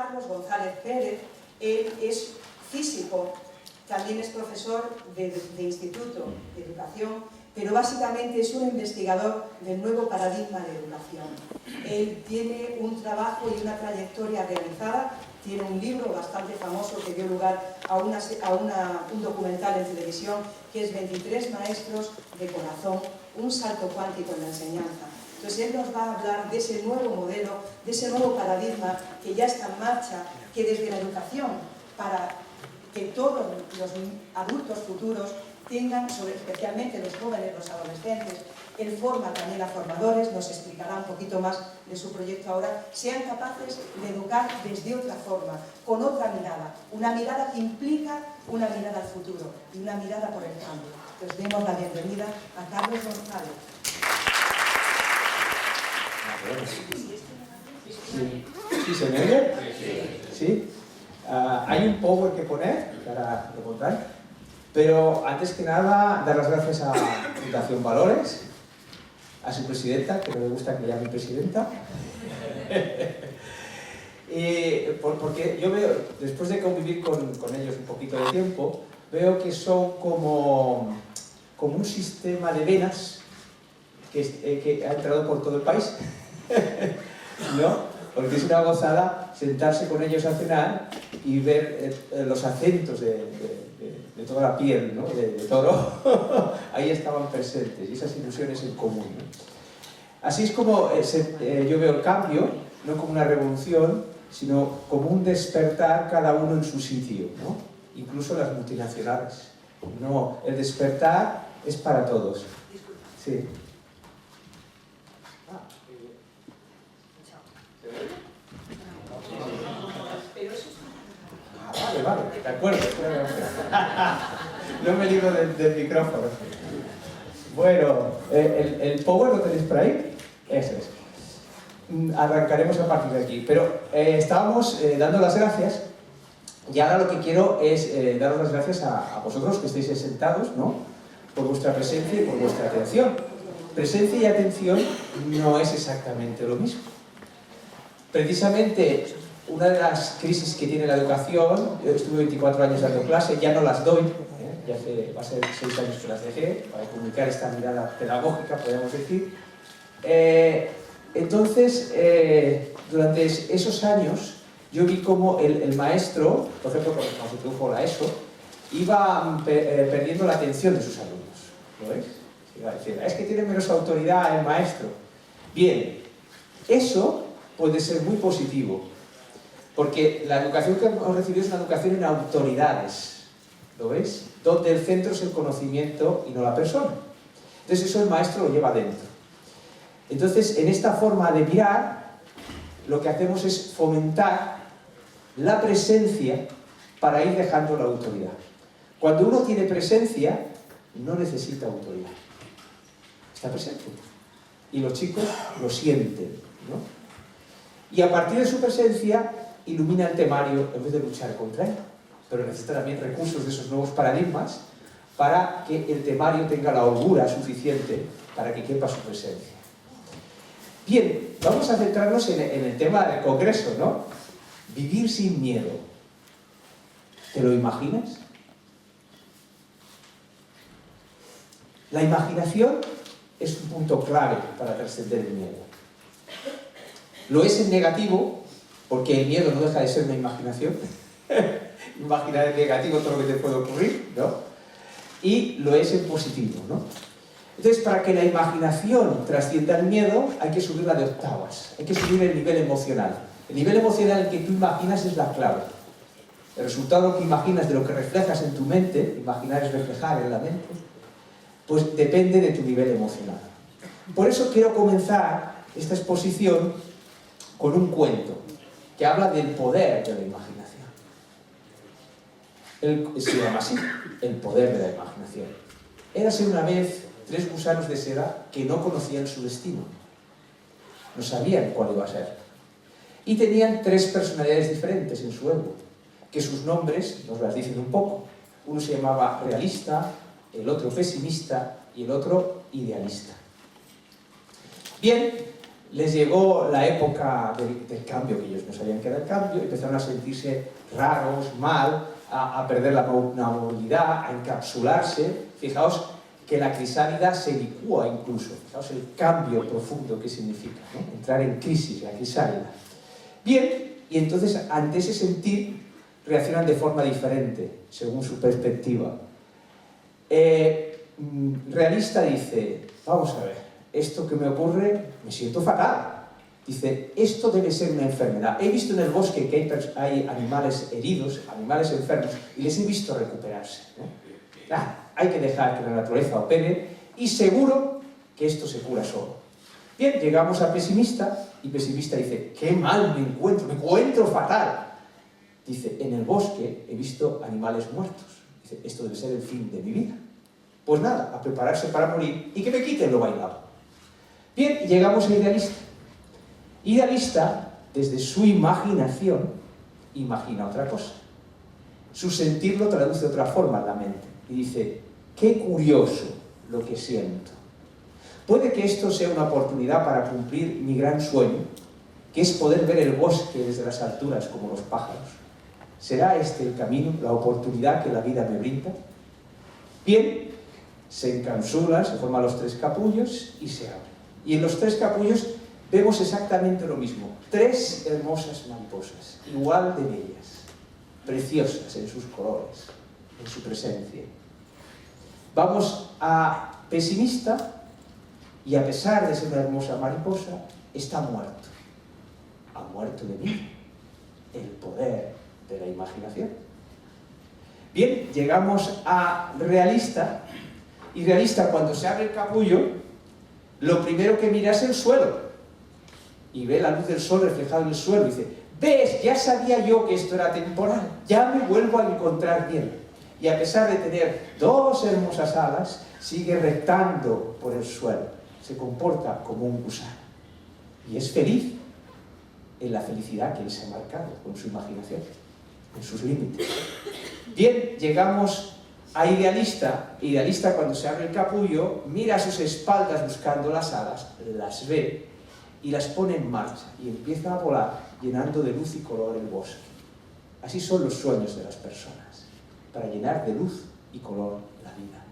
Carlos González Pérez. Él es físico, también es profesor de instituto de educación, pero básicamente es un investigador del nuevo paradigma de educación. Él tiene un trabajo y una trayectoria realizada, tiene un libro bastante famoso que dio lugar a un documental en televisión que es 23 maestros de corazón, un salto cuántico en la enseñanza. Entonces él nos va a hablar de ese nuevo modelo, de ese nuevo paradigma que ya está en marcha, que desde la educación, para que todos los adultos futuros tengan, especialmente los jóvenes, los adolescentes, él forma también a formadores, nos explicará un poquito más de su proyecto ahora, sean capaces de educar desde otra forma, con otra mirada, una mirada que implica una mirada al futuro y una mirada por el cambio. Entonces demos la bienvenida a Carlos González. ¿Sí se me oye? ¿Sí? Hay un power que poner para preguntar, pero antes que nada dar las gracias a Fundación Valores, a su presidenta, que no me gusta que me llame presidenta, porque yo veo, después de convivir con ellos un poquito de tiempo, veo que son como un sistema de venas que ha entrado por todo el país, ¿no? Porque es una gozada sentarse con ellos a cenar y ver los acentos de toda la piel, ¿no? de toro, ahí estaban presentes, y esas ilusiones en común, ¿no? Así es como yo veo el cambio, no como una revolución, sino como un despertar cada uno en su sitio, ¿no? Incluso las multinacionales. No, el despertar es para todos. Sí. Vale, de acuerdo. No me libro del micrófono. Bueno, ¿el power lo tenéis por ahí? Eso es. Arrancaremos a partir de aquí. Pero estábamos dando las gracias, y ahora lo que quiero es daros las gracias a vosotros que estáis sentados, ¿no? Por vuestra presencia y por vuestra atención. Presencia y atención no es exactamente lo mismo. Precisamente, una de las crisis que tiene la educación, yo estuve 24 años dando clase, ya no las doy, ya va a ser 6 años que las dejé, para comunicar esta mirada pedagógica, podríamos decir. Entonces, durante esos años, yo vi cómo el maestro, por ejemplo, cuando se produjo la ESO, iba perdiendo la atención de sus alumnos. ¿Lo veis? Iba a decir, es que tiene menos autoridad el maestro. Bien, eso puede ser muy positivo, porque la educación que hemos recibido es una educación en autoridades, ¿lo veis? Donde el centro es el conocimiento y no la persona. Entonces eso el maestro lo lleva dentro. Entonces, en esta forma de mirar, lo que hacemos es fomentar la presencia para ir dejando la autoridad. Cuando uno tiene presencia, no necesita autoridad. Está presente. Y los chicos lo sienten, ¿no? Y a partir de su presencia, ilumina el temario en vez de luchar contra él. Pero necesita también recursos de esos nuevos paradigmas para que el temario tenga la holgura suficiente para que quepa su presencia. Bien, vamos a centrarnos en el tema del congreso, ¿no? Vivir sin miedo. ¿Te lo imaginas? La imaginación es un punto clave para trascender el miedo. Lo es en negativo, porque el miedo no deja de ser una imaginación. Imaginar en negativo todo lo que te puede ocurrir, ¿no? Y lo es en positivo, ¿no? Entonces, para que la imaginación trascienda el miedo, hay que subirla de octavas, hay que subir el nivel emocional. El nivel emocional en que tú imaginas es la clave. El resultado que imaginas de lo que reflejas en tu mente, imaginar es reflejar en la mente, pues depende de tu nivel emocional. Por eso quiero comenzar esta exposición con un cuento que habla del poder de la imaginación. Se llama así, el poder de la imaginación. Érase una vez 3 gusanos de seda que no conocían su destino. No sabían cuál iba a ser. Y tenían 3 personalidades diferentes en su ego, que sus nombres nos las dicen un poco. Uno se llamaba realista, el otro pesimista y el otro idealista. Bien, les llegó la época del cambio, que ellos no sabían que era el cambio, empezaron a sentirse raros, mal, a perder la movilidad, a encapsularse. Fijaos que la crisálida se licúa incluso, fijaos el cambio profundo que significa, ¿no? Entrar en crisis, la crisálida. Bien, y entonces ante ese sentir reaccionan de forma diferente, según su perspectiva. Realista dice, vamos a ver, esto que me ocurre, me siento fatal. Dice, esto debe ser una enfermedad. He visto en el bosque que hay animales heridos, animales enfermos, y les he visto recuperarse, ¿no? Hay que dejar que la naturaleza opere, y seguro que esto se cura solo. Bien, llegamos a pesimista, y pesimista dice, qué mal me encuentro fatal. Dice, en el bosque he visto animales muertos. Dice, esto debe ser el fin de mi vida. Pues nada, a prepararse para morir y que me quiten lo bailado. Bien, llegamos a idealista. Idealista, desde su imaginación, imagina otra cosa. Su sentir lo traduce de otra forma en la mente. Y dice, qué curioso lo que siento. Puede que esto sea una oportunidad para cumplir mi gran sueño, que es poder ver el bosque desde las alturas como los pájaros. ¿Será este el camino, la oportunidad que la vida me brinda? Bien, se encapsulan, se forman los 3 capullos y se abren. Y en los 3 capullos vemos exactamente lo mismo. 3 hermosas mariposas, igual de bellas, preciosas en sus colores, en su presencia. Vamos a pesimista y a pesar de ser una hermosa mariposa, está muerto. Ha muerto de vida, el poder de la imaginación. Bien, llegamos a realista, y realista cuando se abre el capullo, lo primero que mira es el suelo, y ve la luz del sol reflejada en el suelo, y dice, ¿ves? Ya sabía yo que esto era temporal, ya me vuelvo a encontrar bien. Y a pesar de tener 2 hermosas alas, sigue rectando por el suelo, se comporta como un gusano, y es feliz en la felicidad que él se ha marcado con su imaginación, en sus límites. Bien, llegamos a idealista. Idealista, cuando se abre el capullo, mira a sus espaldas buscando las alas, las ve y las pone en marcha y empieza a volar, llenando de luz y color el bosque. Así son los sueños de las personas, para llenar de luz y color la vida.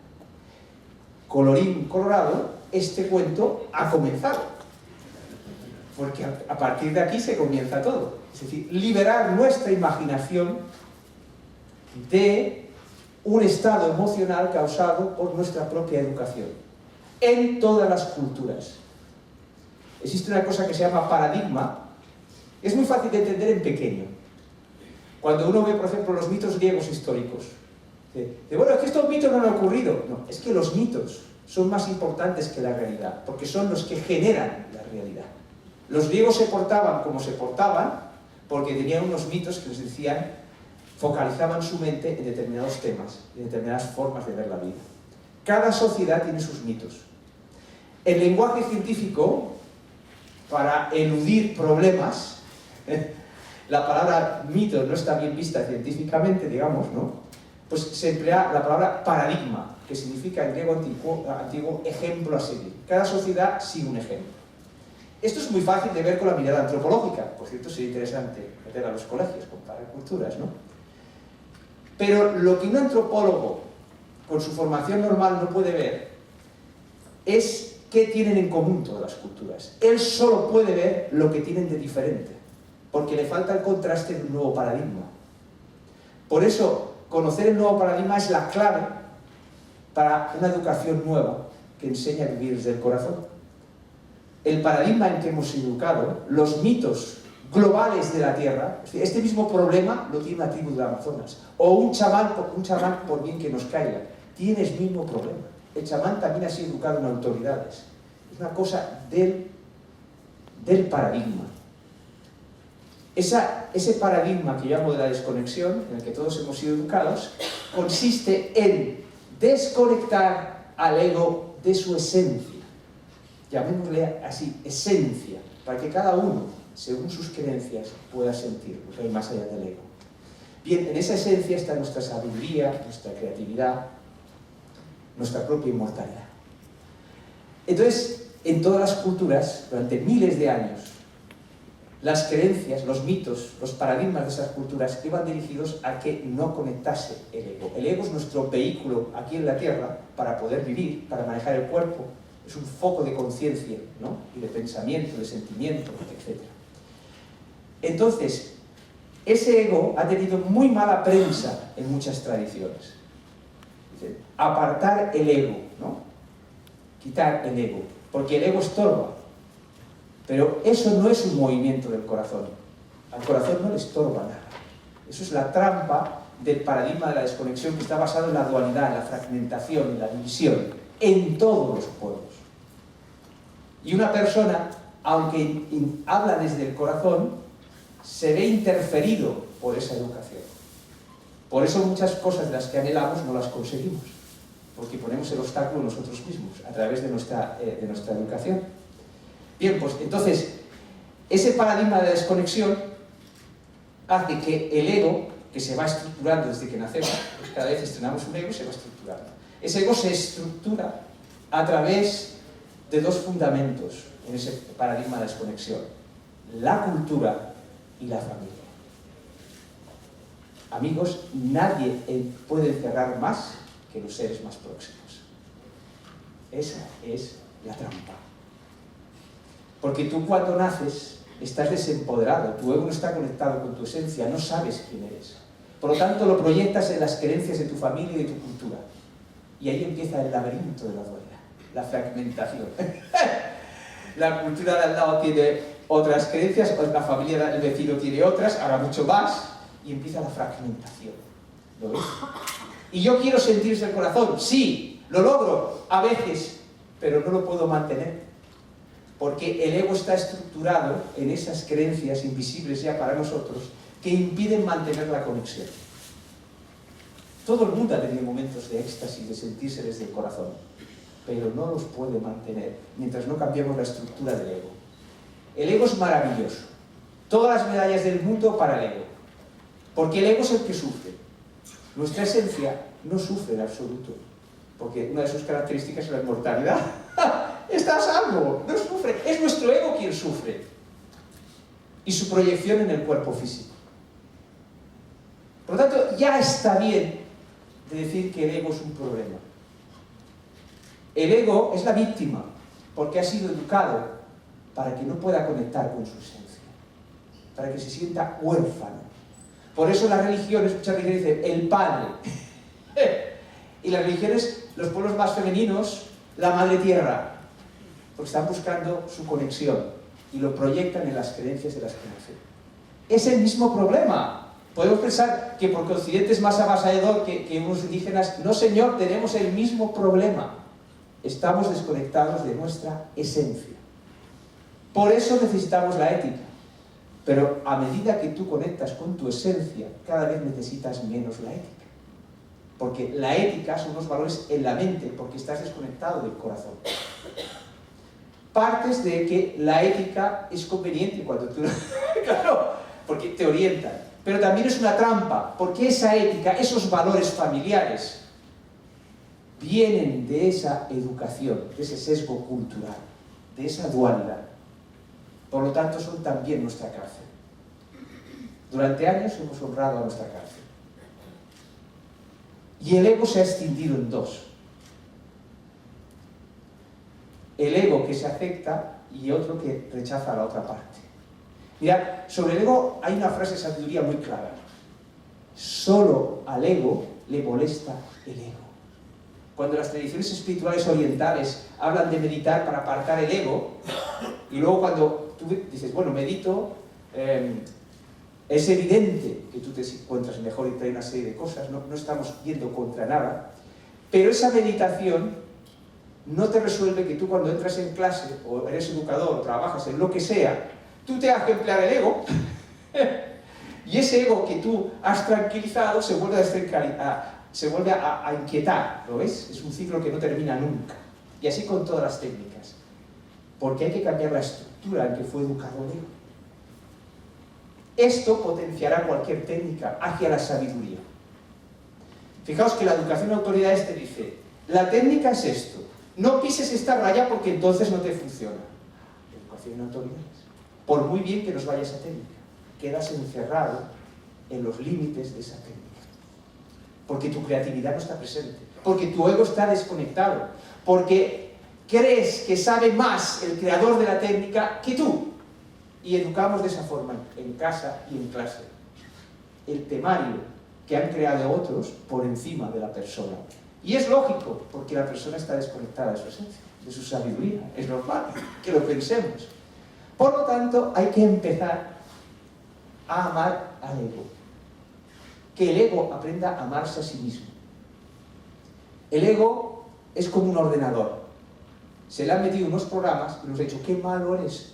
Colorín colorado, este cuento ha comenzado. Porque a partir de aquí se comienza todo. Es decir, liberar nuestra imaginación de un estado emocional causado por nuestra propia educación. En todas las culturas. Existe una cosa que se llama paradigma. Es muy fácil de entender en pequeño. Cuando uno ve, por ejemplo, los mitos griegos históricos. Dice, bueno, es que estos mitos no han ocurrido. No, es que los mitos son más importantes que la realidad, porque son los que generan la realidad. Los griegos se portaban como se portaban porque tenían unos mitos que les decían, focalizaban su mente en determinados temas, en determinadas formas de ver la vida. Cada sociedad tiene sus mitos. El lenguaje científico, para eludir problemas, la palabra mito no está bien vista científicamente, digamos, ¿no? Pues se emplea la palabra paradigma, que significa en griego antiguo ejemplo a seguir. Cada sociedad sigue un ejemplo. Esto es muy fácil de ver con la mirada antropológica. Por cierto, sería interesante meter a los colegios, comparar culturas, ¿no? Pero lo que un antropólogo, con su formación normal, no puede ver es qué tienen en común todas las culturas. Él solo puede ver lo que tienen de diferente, porque le falta el contraste de un nuevo paradigma. Por eso, conocer el nuevo paradigma es la clave para una educación nueva que enseña a vivir desde el corazón. El paradigma en que hemos educado, los mitos globales de la Tierra, este mismo problema lo tiene una tribu de Amazonas, o un chamán por bien que nos caiga, tiene el mismo problema. El chamán también ha sido educado en autoridades. Es una cosa del paradigma. Ese paradigma que llamo de la desconexión, en el que todos hemos sido educados, consiste en desconectar al ego de su esencia. Llamémosle así, esencia, para que cada uno, según sus creencias, pueda sentir lo que hay más allá del ego. Bien, en esa esencia está nuestra sabiduría, nuestra creatividad, nuestra propia inmortalidad. Entonces, en todas las culturas, durante miles de años, las creencias, los mitos, los paradigmas de esas culturas iban dirigidos a que no conectase el ego. El ego es nuestro vehículo aquí en la Tierra para poder vivir, para manejar el cuerpo. Es un foco de conciencia, ¿no? Y de pensamiento, de sentimiento, etc. Entonces, ese ego ha tenido muy mala prensa en muchas tradiciones. Dice, apartar el ego, ¿no? Quitar el ego, porque el ego estorba. Pero eso no es un movimiento del corazón. Al corazón no le estorba nada. Eso es la trampa del paradigma de la desconexión, que está basado en la dualidad, en la fragmentación, en la división, en todos los pueblos. Y una persona, aunque habla desde el corazón, se ve interferido por esa educación. Por eso muchas cosas de las que anhelamos no las conseguimos, porque ponemos el obstáculo nosotros mismos, a través de nuestra educación. Bien, pues entonces, ese paradigma de la desconexión hace que el ego, que se va estructurando desde que nacemos, pues cada vez estrenamos un ego y se va estructurando. Ese ego se estructura a través de dos fundamentos en ese paradigma de desconexión: la cultura y la familia. Amigos, nadie puede encerrar más que los seres más próximos. Esa es la trampa. Porque tú cuando naces estás desempoderado, tu ego no está conectado con tu esencia, no sabes quién eres. Por lo tanto, lo proyectas en las creencias de tu familia y de tu cultura. Y ahí empieza el laberinto de la dualidad, la fragmentación. La cultura de al lado tiene otras creencias, la familia del vecino tiene otras, ahora mucho más, y empieza la fragmentación. ¿Lo ves? Y yo quiero sentirse el corazón, sí, lo logro a veces, pero no lo puedo mantener. Porque el ego está estructurado en esas creencias invisibles ya para nosotros que impiden mantener la conexión. Todo el mundo ha tenido momentos de éxtasis, de sentirse desde el corazón, pero no los puede mantener mientras no cambiamos la estructura del ego. El ego es maravilloso. Todas las medallas del mundo para el ego. Porque el ego es el que sufre. Nuestra esencia no sufre en absoluto. Porque una de sus características es la inmortalidad. Está a salvo, no sufre. Es nuestro ego quien sufre. Y su proyección en el cuerpo físico. Por lo tanto, ya está bien de decir que el ego es un problema. El ego es la víctima, porque ha sido educado para que no pueda conectar con su esencia, para que se sienta huérfano. Por eso las religiones, muchas religiones dicen, el padre. Y las religiones, los pueblos más femeninos, la madre tierra, porque están buscando su conexión y lo proyectan en las creencias de las que nacen. Es el mismo problema. Podemos pensar que porque Occidente es más avasallador que unos indígenas. No, señor, tenemos el mismo problema. Estamos desconectados de nuestra esencia. Por eso necesitamos la ética. Pero a medida que tú conectas con tu esencia, cada vez necesitas menos la ética. Porque la ética son unos valores en la mente, porque estás desconectado del corazón. Partes de que la ética es conveniente cuando tú... Claro, porque te orientan. Pero también es una trampa, porque esa ética, esos valores familiares, vienen de esa educación, de ese sesgo cultural, de esa dualidad. Por lo tanto, son también nuestra cárcel. Durante años hemos honrado a nuestra cárcel. Y el ego se ha extinguido en dos. El ego que se acepta y otro que rechaza a la otra parte. Mirad, sobre el ego hay una frase de sabiduría muy clara. Solo al ego le molesta el ego. Cuando las tradiciones espirituales orientales hablan de meditar para apartar el ego, y luego cuando tú dices, bueno, medito, es evidente que tú te encuentras mejor y trae una serie de cosas, no estamos yendo contra nada, pero esa meditación no te resuelve que tú cuando entras en clase, o eres educador, o trabajas en lo que sea, tú te hagas emplear el ego, y ese ego que tú has tranquilizado se vuelve a inquietar, ¿lo ves? Es un ciclo que no termina nunca. Y así con todas las técnicas. Porque hay que cambiar la estructura en que fue educado el ego. Esto potenciará cualquier técnica hacia la sabiduría. Fijaos que la educación de autoridades te dice, la técnica es esto, No pises esta raya porque entonces no te funciona. Educación en autoridades. Por muy bien que nos vaya esa técnica, quedas encerrado en los límites de esa técnica. Porque tu creatividad no está presente, porque tu ego está desconectado, porque crees que sabe más el creador de la técnica que tú. Y educamos de esa forma en casa y en clase. El temario que han creado otros por encima de la persona. Y es lógico, porque la persona está desconectada de su esencia, de su sabiduría. Es normal que lo pensemos. Por lo tanto, hay que empezar a amar al ego. Que el ego aprenda a amarse a sí mismo. El ego es como un ordenador. Se le han metido unos programas y nos ha dicho, ¡qué malo eres!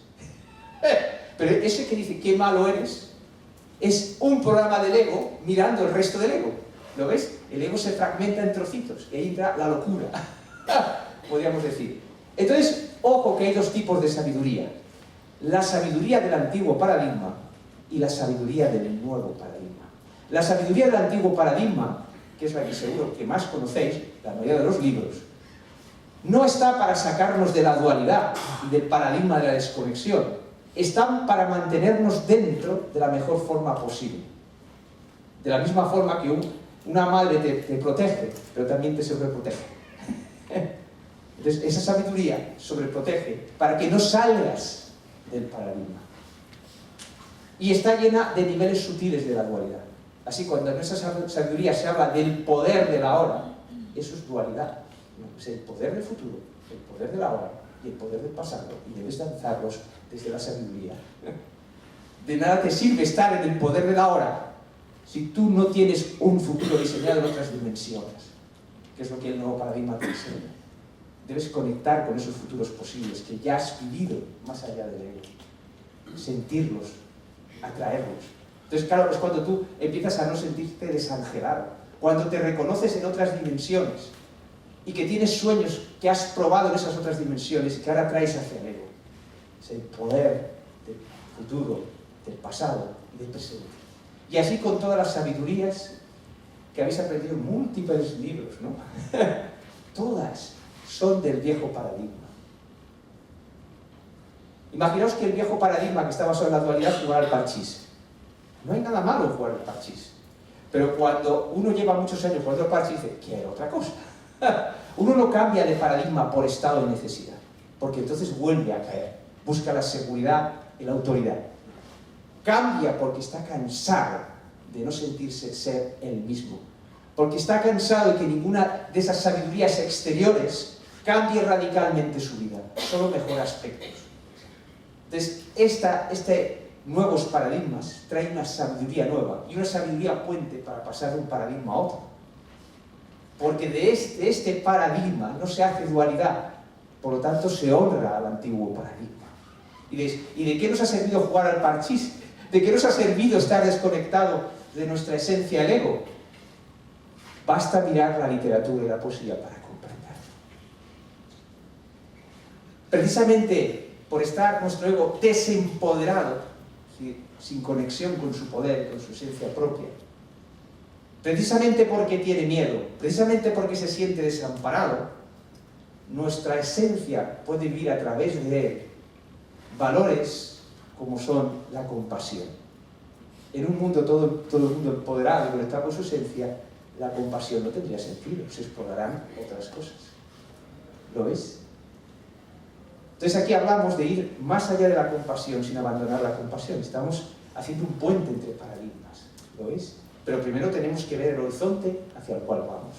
Pero ese que dice, ¡qué malo eres!, es un programa del ego mirando el resto del ego. ¿Lo ves? El ego se fragmenta en trocitos y ahí entra la locura, podríamos decir. Entonces, ojo que hay dos tipos de sabiduría. La sabiduría del antiguo paradigma y la sabiduría del nuevo paradigma. La sabiduría del antiguo paradigma, que es la que seguro que más conocéis, la mayoría de los libros, no está para sacarnos de la dualidad y del paradigma de la desconexión. Están para mantenernos dentro de la mejor forma posible. De la misma forma que una madre te protege, pero también te sobreprotege. Entonces, esa sabiduría sobreprotege para que no salgas del paradigma. Y está llena de niveles sutiles de la dualidad. Así, cuando en esa sabiduría se habla del poder de la hora, eso es dualidad. Es el poder del futuro, el poder de la hora y el poder del pasado. Y debes danzarlos desde la sabiduría. De nada te sirve estar en el poder de la hora si tú no tienes un futuro diseñado en otras dimensiones, que es lo que el nuevo paradigma te enseña. Debes conectar con esos futuros posibles que ya has vivido más allá del ego. Sentirlos, atraerlos. Entonces, claro, es cuando tú empiezas a no sentirte desangelado, cuando te reconoces en otras dimensiones y que tienes sueños que has probado en esas otras dimensiones y que ahora traes hacia el ego. Es el poder del futuro, del pasado y del presente. Y así con todas las sabidurías que habéis aprendido en múltiples libros, ¿no? Todas son del viejo paradigma. Imaginaos que el viejo paradigma que está basado en la dualidad es jugar al parchís. No hay nada malo en jugar al parchís. Pero cuando uno lleva muchos años jugando al parchís, dice, quiero otra cosa. Uno no cambia de paradigma por estado de necesidad, porque entonces vuelve a caer. Busca la seguridad y la autoridad. Cambia porque está cansado de no sentirse ser él mismo. Porque está cansado de que ninguna de esas sabidurías exteriores cambie radicalmente su vida. Solo mejora aspectos. Entonces, nuevos paradigmas traen una sabiduría nueva y una sabiduría puente para pasar de un paradigma a otro. Porque de este paradigma no se hace dualidad, por lo tanto se honra al antiguo paradigma. ¿Y de qué nos ha servido jugar al parchís? ¿De qué nos ha servido estar desconectado de nuestra esencia, el ego? Basta mirar la literatura y la poesía para comprender. Precisamente por estar nuestro ego desempoderado, sin conexión con su poder, con su esencia propia, precisamente porque tiene miedo, precisamente porque se siente desamparado, nuestra esencia puede vivir a través de él valores como son la compasión. En un mundo todo el mundo empoderado y conectado con su esencia, la compasión no tendría sentido, se explotarán otras cosas. ¿Lo ves? Entonces aquí hablamos de ir más allá de la compasión sin abandonar la compasión. Estamos haciendo un puente entre paradigmas. ¿Lo ves? Pero primero tenemos que ver el horizonte hacia el cual vamos.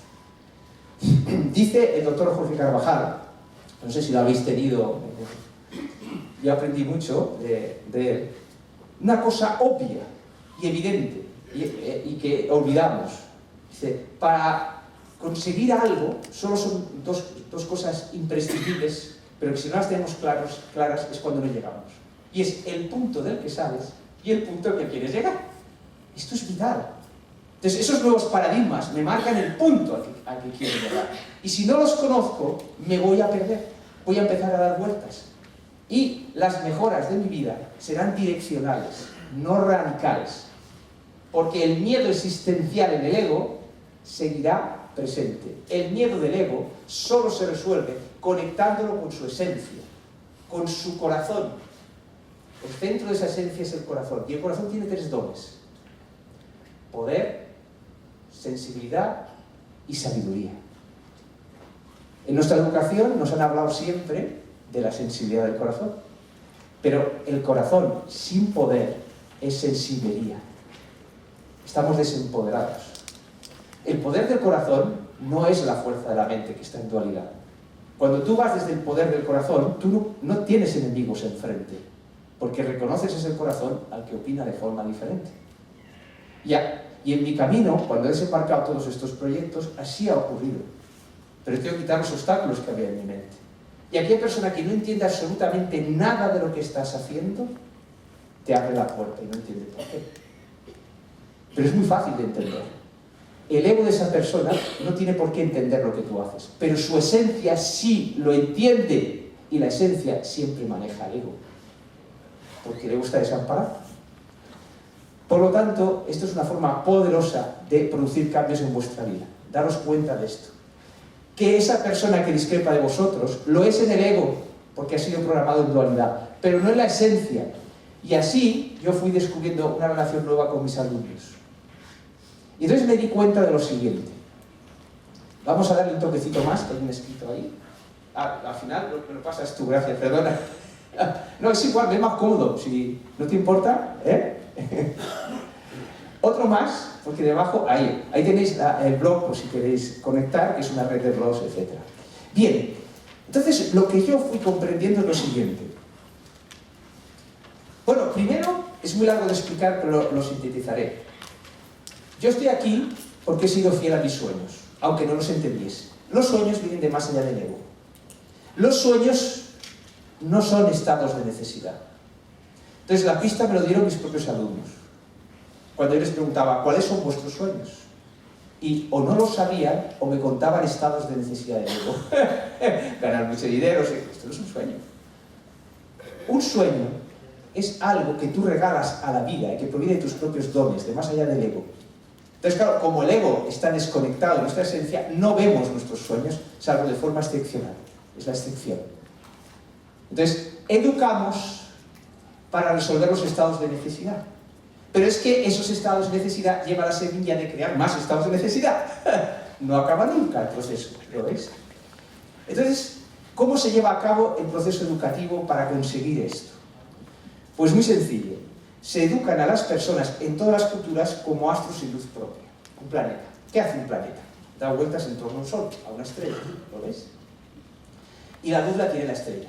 Dice el doctor Jorge Carvajal, no sé si lo habéis tenido, yo aprendí mucho de él, una cosa obvia y evidente y que olvidamos. Dice, para conseguir algo solo son dos cosas imprescindibles, pero que si no las tenemos claras es cuando no llegamos. Y es el punto del que sales y el punto al que quieres llegar. Esto es vital. Entonces, esos nuevos paradigmas me marcan el punto al que quiero llegar. Y si no los conozco, me voy a perder. Voy a empezar a dar vueltas. Y las mejoras de mi vida serán direccionales, no radicales. Porque el miedo existencial en el ego seguirá presente. El miedo del ego solo se resuelve conectándolo con su esencia, con su corazón. El centro de esa esencia es el corazón, y el corazón tiene 3 dones: poder, sensibilidad y sabiduría. En nuestra educación nos han hablado siempre de la sensibilidad del corazón, pero el corazón sin poder es sensiblería. Estamos desempoderados. El poder del corazón no es la fuerza de la mente que está en dualidad. Cuando tú vas desde el poder del corazón, tú no tienes enemigos enfrente, porque reconoces ese corazón al que opina de forma diferente. Y en mi camino, cuando he desembarcado todos estos proyectos, así ha ocurrido. Pero tengo que quitar los obstáculos que había en mi mente. Y aquella persona que no entiende absolutamente nada de lo que estás haciendo, te abre la puerta y no entiende por qué. Pero es muy fácil de entender. El ego de esa persona no tiene por qué entender lo que tú haces, pero su esencia sí lo entiende, y la esencia siempre maneja el ego, porque le gusta desamparado. Por lo tanto, esto es una forma poderosa de producir cambios en vuestra vida. Daros cuenta de esto. Que esa persona que discrepa de vosotros lo es en el ego, porque ha sido programado en dualidad, pero no en la esencia. Y así yo fui descubriendo una relación nueva con mis alumnos. Y entonces me di cuenta de lo siguiente. Vamos a darle un toquecito más, que hay un escrito ahí. Al final me lo pasas tú, gracias, perdona. No, es igual, me es más cómodo, si no te importa, ¿eh? Otro más, porque debajo, ahí tenéis el blog, por si queréis conectar, que es una red de blogs, etc. Bien, entonces lo que yo fui comprendiendo es lo siguiente. Bueno, primero, es muy largo de explicar, pero lo sintetizaré. Yo estoy aquí porque he sido fiel a mis sueños, aunque no los entendiese. Los sueños vienen de más allá del ego. Los sueños no son estados de necesidad. Entonces la pista me lo dieron mis propios alumnos. Cuando yo les preguntaba, ¿cuáles son vuestros sueños? Y o no lo sabían o me contaban estados de necesidad del ego. Ganar mucho dinero, esto no es un sueño. Un sueño es algo que tú regalas a la vida y que proviene de tus propios dones, de más allá del ego. Entonces, claro, como el ego está desconectado de nuestra esencia, no vemos nuestros sueños, salvo de forma excepcional. Es la excepción. Entonces, educamos para resolver los estados de necesidad. Pero es que esos estados de necesidad llevan a la semilla de crear más estados de necesidad. No acaba nunca el proceso, ¿lo veis? Entonces, ¿cómo se lleva a cabo el proceso educativo para conseguir esto? Pues muy sencillo. Se educan a las personas en todas las culturas como astros sin luz propia. Un planeta. ¿Qué hace un planeta? Da vueltas en torno a un sol, a una estrella, ¿lo ves? Y la luz la tiene la estrella.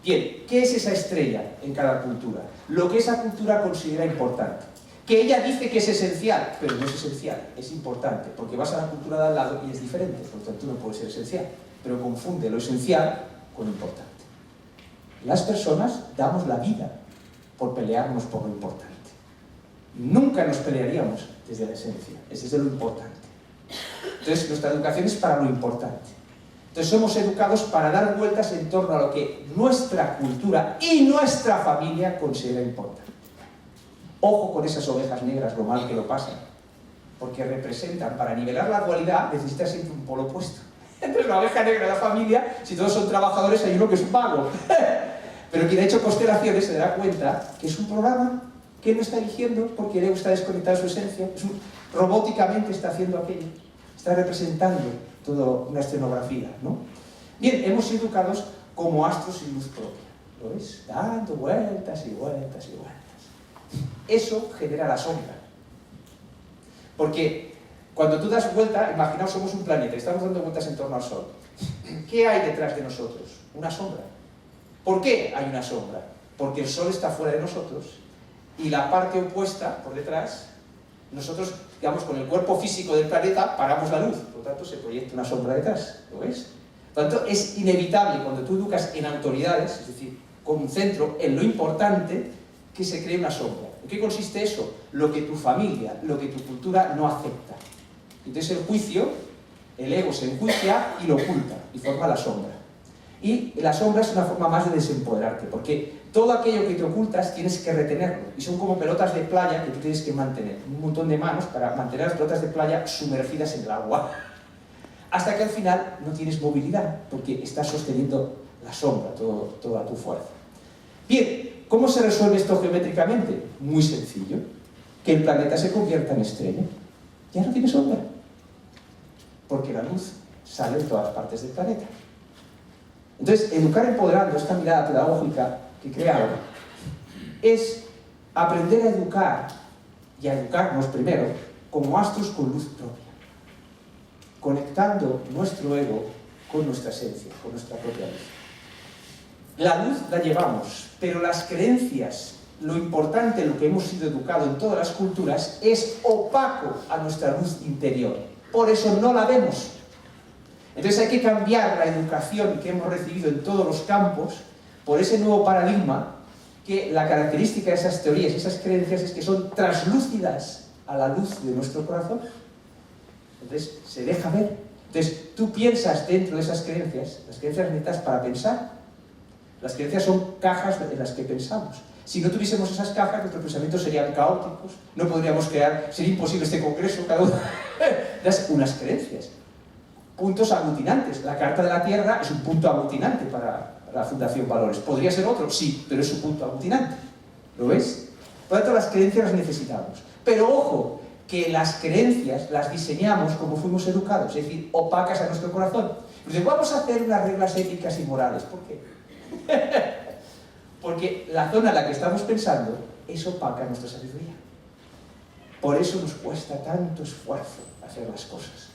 Bien, ¿qué es esa estrella en cada cultura? Lo que esa cultura considera importante. Que ella dice que es esencial, pero no es esencial, es importante, porque vas a la cultura de al lado y es diferente, por lo tanto no puede ser esencial, pero confunde lo esencial con lo importante. Las personas damos la vida por pelearnos por lo importante. Nunca nos pelearíamos desde la esencia, es desde lo importante. Entonces, nuestra educación es para lo importante. Entonces, somos educados para dar vueltas en torno a lo que nuestra cultura y nuestra familia considera importante. Ojo con esas ovejas negras, lo mal que lo pasan, porque representan, para nivelar la dualidad, necesitas siempre un polo opuesto. Entonces, la oveja negra de la familia, si todos son trabajadores, hay uno que es un vago. Pero quien ha hecho constelaciones se dará cuenta que es un programa que no está eligiendo porque le gusta desconectar su esencia. Robóticamente está haciendo aquello. Está representando toda una escenografía, ¿no? Bien, hemos sido educados como astros sin luz propia. ¿Lo ves? Dando vueltas y vueltas y vueltas. Eso genera la sombra. Porque cuando tú das vuelta, imaginaos, somos un planeta, estamos dando vueltas en torno al Sol. ¿Qué hay detrás de nosotros? Una sombra. ¿Por qué hay una sombra? Porque el Sol está fuera de nosotros y la parte opuesta, por detrás, nosotros, digamos, con el cuerpo físico del planeta paramos la luz, por lo tanto se proyecta una sombra detrás, ¿lo ves? Por lo tanto, es inevitable cuando tú educas en autoridades, es decir, con un centro, en lo importante, que se cree una sombra. ¿En qué consiste eso? Lo que tu familia, lo que tu cultura no acepta. Entonces el juicio, el ego se enjuicia y lo oculta, y forma la sombra. Y la sombra es una forma más de desempoderarte, porque todo aquello que te ocultas tienes que retenerlo. Y son como pelotas de playa que tú tienes que mantener. Un montón de manos para mantener las pelotas de playa sumergidas en el agua. hasta que al final no tienes movilidad, porque estás sosteniendo la sombra, toda tu fuerza. Bien, ¿cómo se resuelve esto geométricamente? Muy sencillo, que el planeta se convierta en estrella. Ya no tiene sombra, porque la luz sale en todas partes del planeta. Entonces, educar empoderando, esta mirada pedagógica que he creado, es aprender a educar y a educarnos primero como astros con luz propia, conectando nuestro ego con nuestra esencia, con nuestra propia luz. La luz la llevamos, pero las creencias, lo importante, lo que hemos sido educados en todas las culturas, es opaco a nuestra luz interior. Por eso no la vemos. Entonces hay que cambiar la educación que hemos recibido en todos los campos por ese nuevo paradigma, que la característica de esas teorías y esas creencias es que son translúcidas a la luz de nuestro corazón. Entonces se deja ver. Entonces tú piensas dentro de esas creencias, las creencias necesitas para pensar. Las creencias son cajas en las que pensamos. Si no tuviésemos esas cajas, nuestros pensamientos serían caóticos, no podríamos crear, sería imposible este congreso, cada uno das unas creencias. Puntos aglutinantes. La Carta de la Tierra es un punto aglutinante para la Fundación Valores. ¿Podría ser otro? Sí, pero es un punto aglutinante. ¿Lo ves? Por lo tanto, las creencias las necesitamos. Pero ojo, que las creencias las diseñamos como fuimos educados, es decir, opacas a nuestro corazón. Entonces, vamos a hacer unas reglas éticas y morales. ¿Por qué? Porque la zona en la que estamos pensando es opaca a nuestra sabiduría. Por eso nos cuesta tanto esfuerzo hacer las cosas.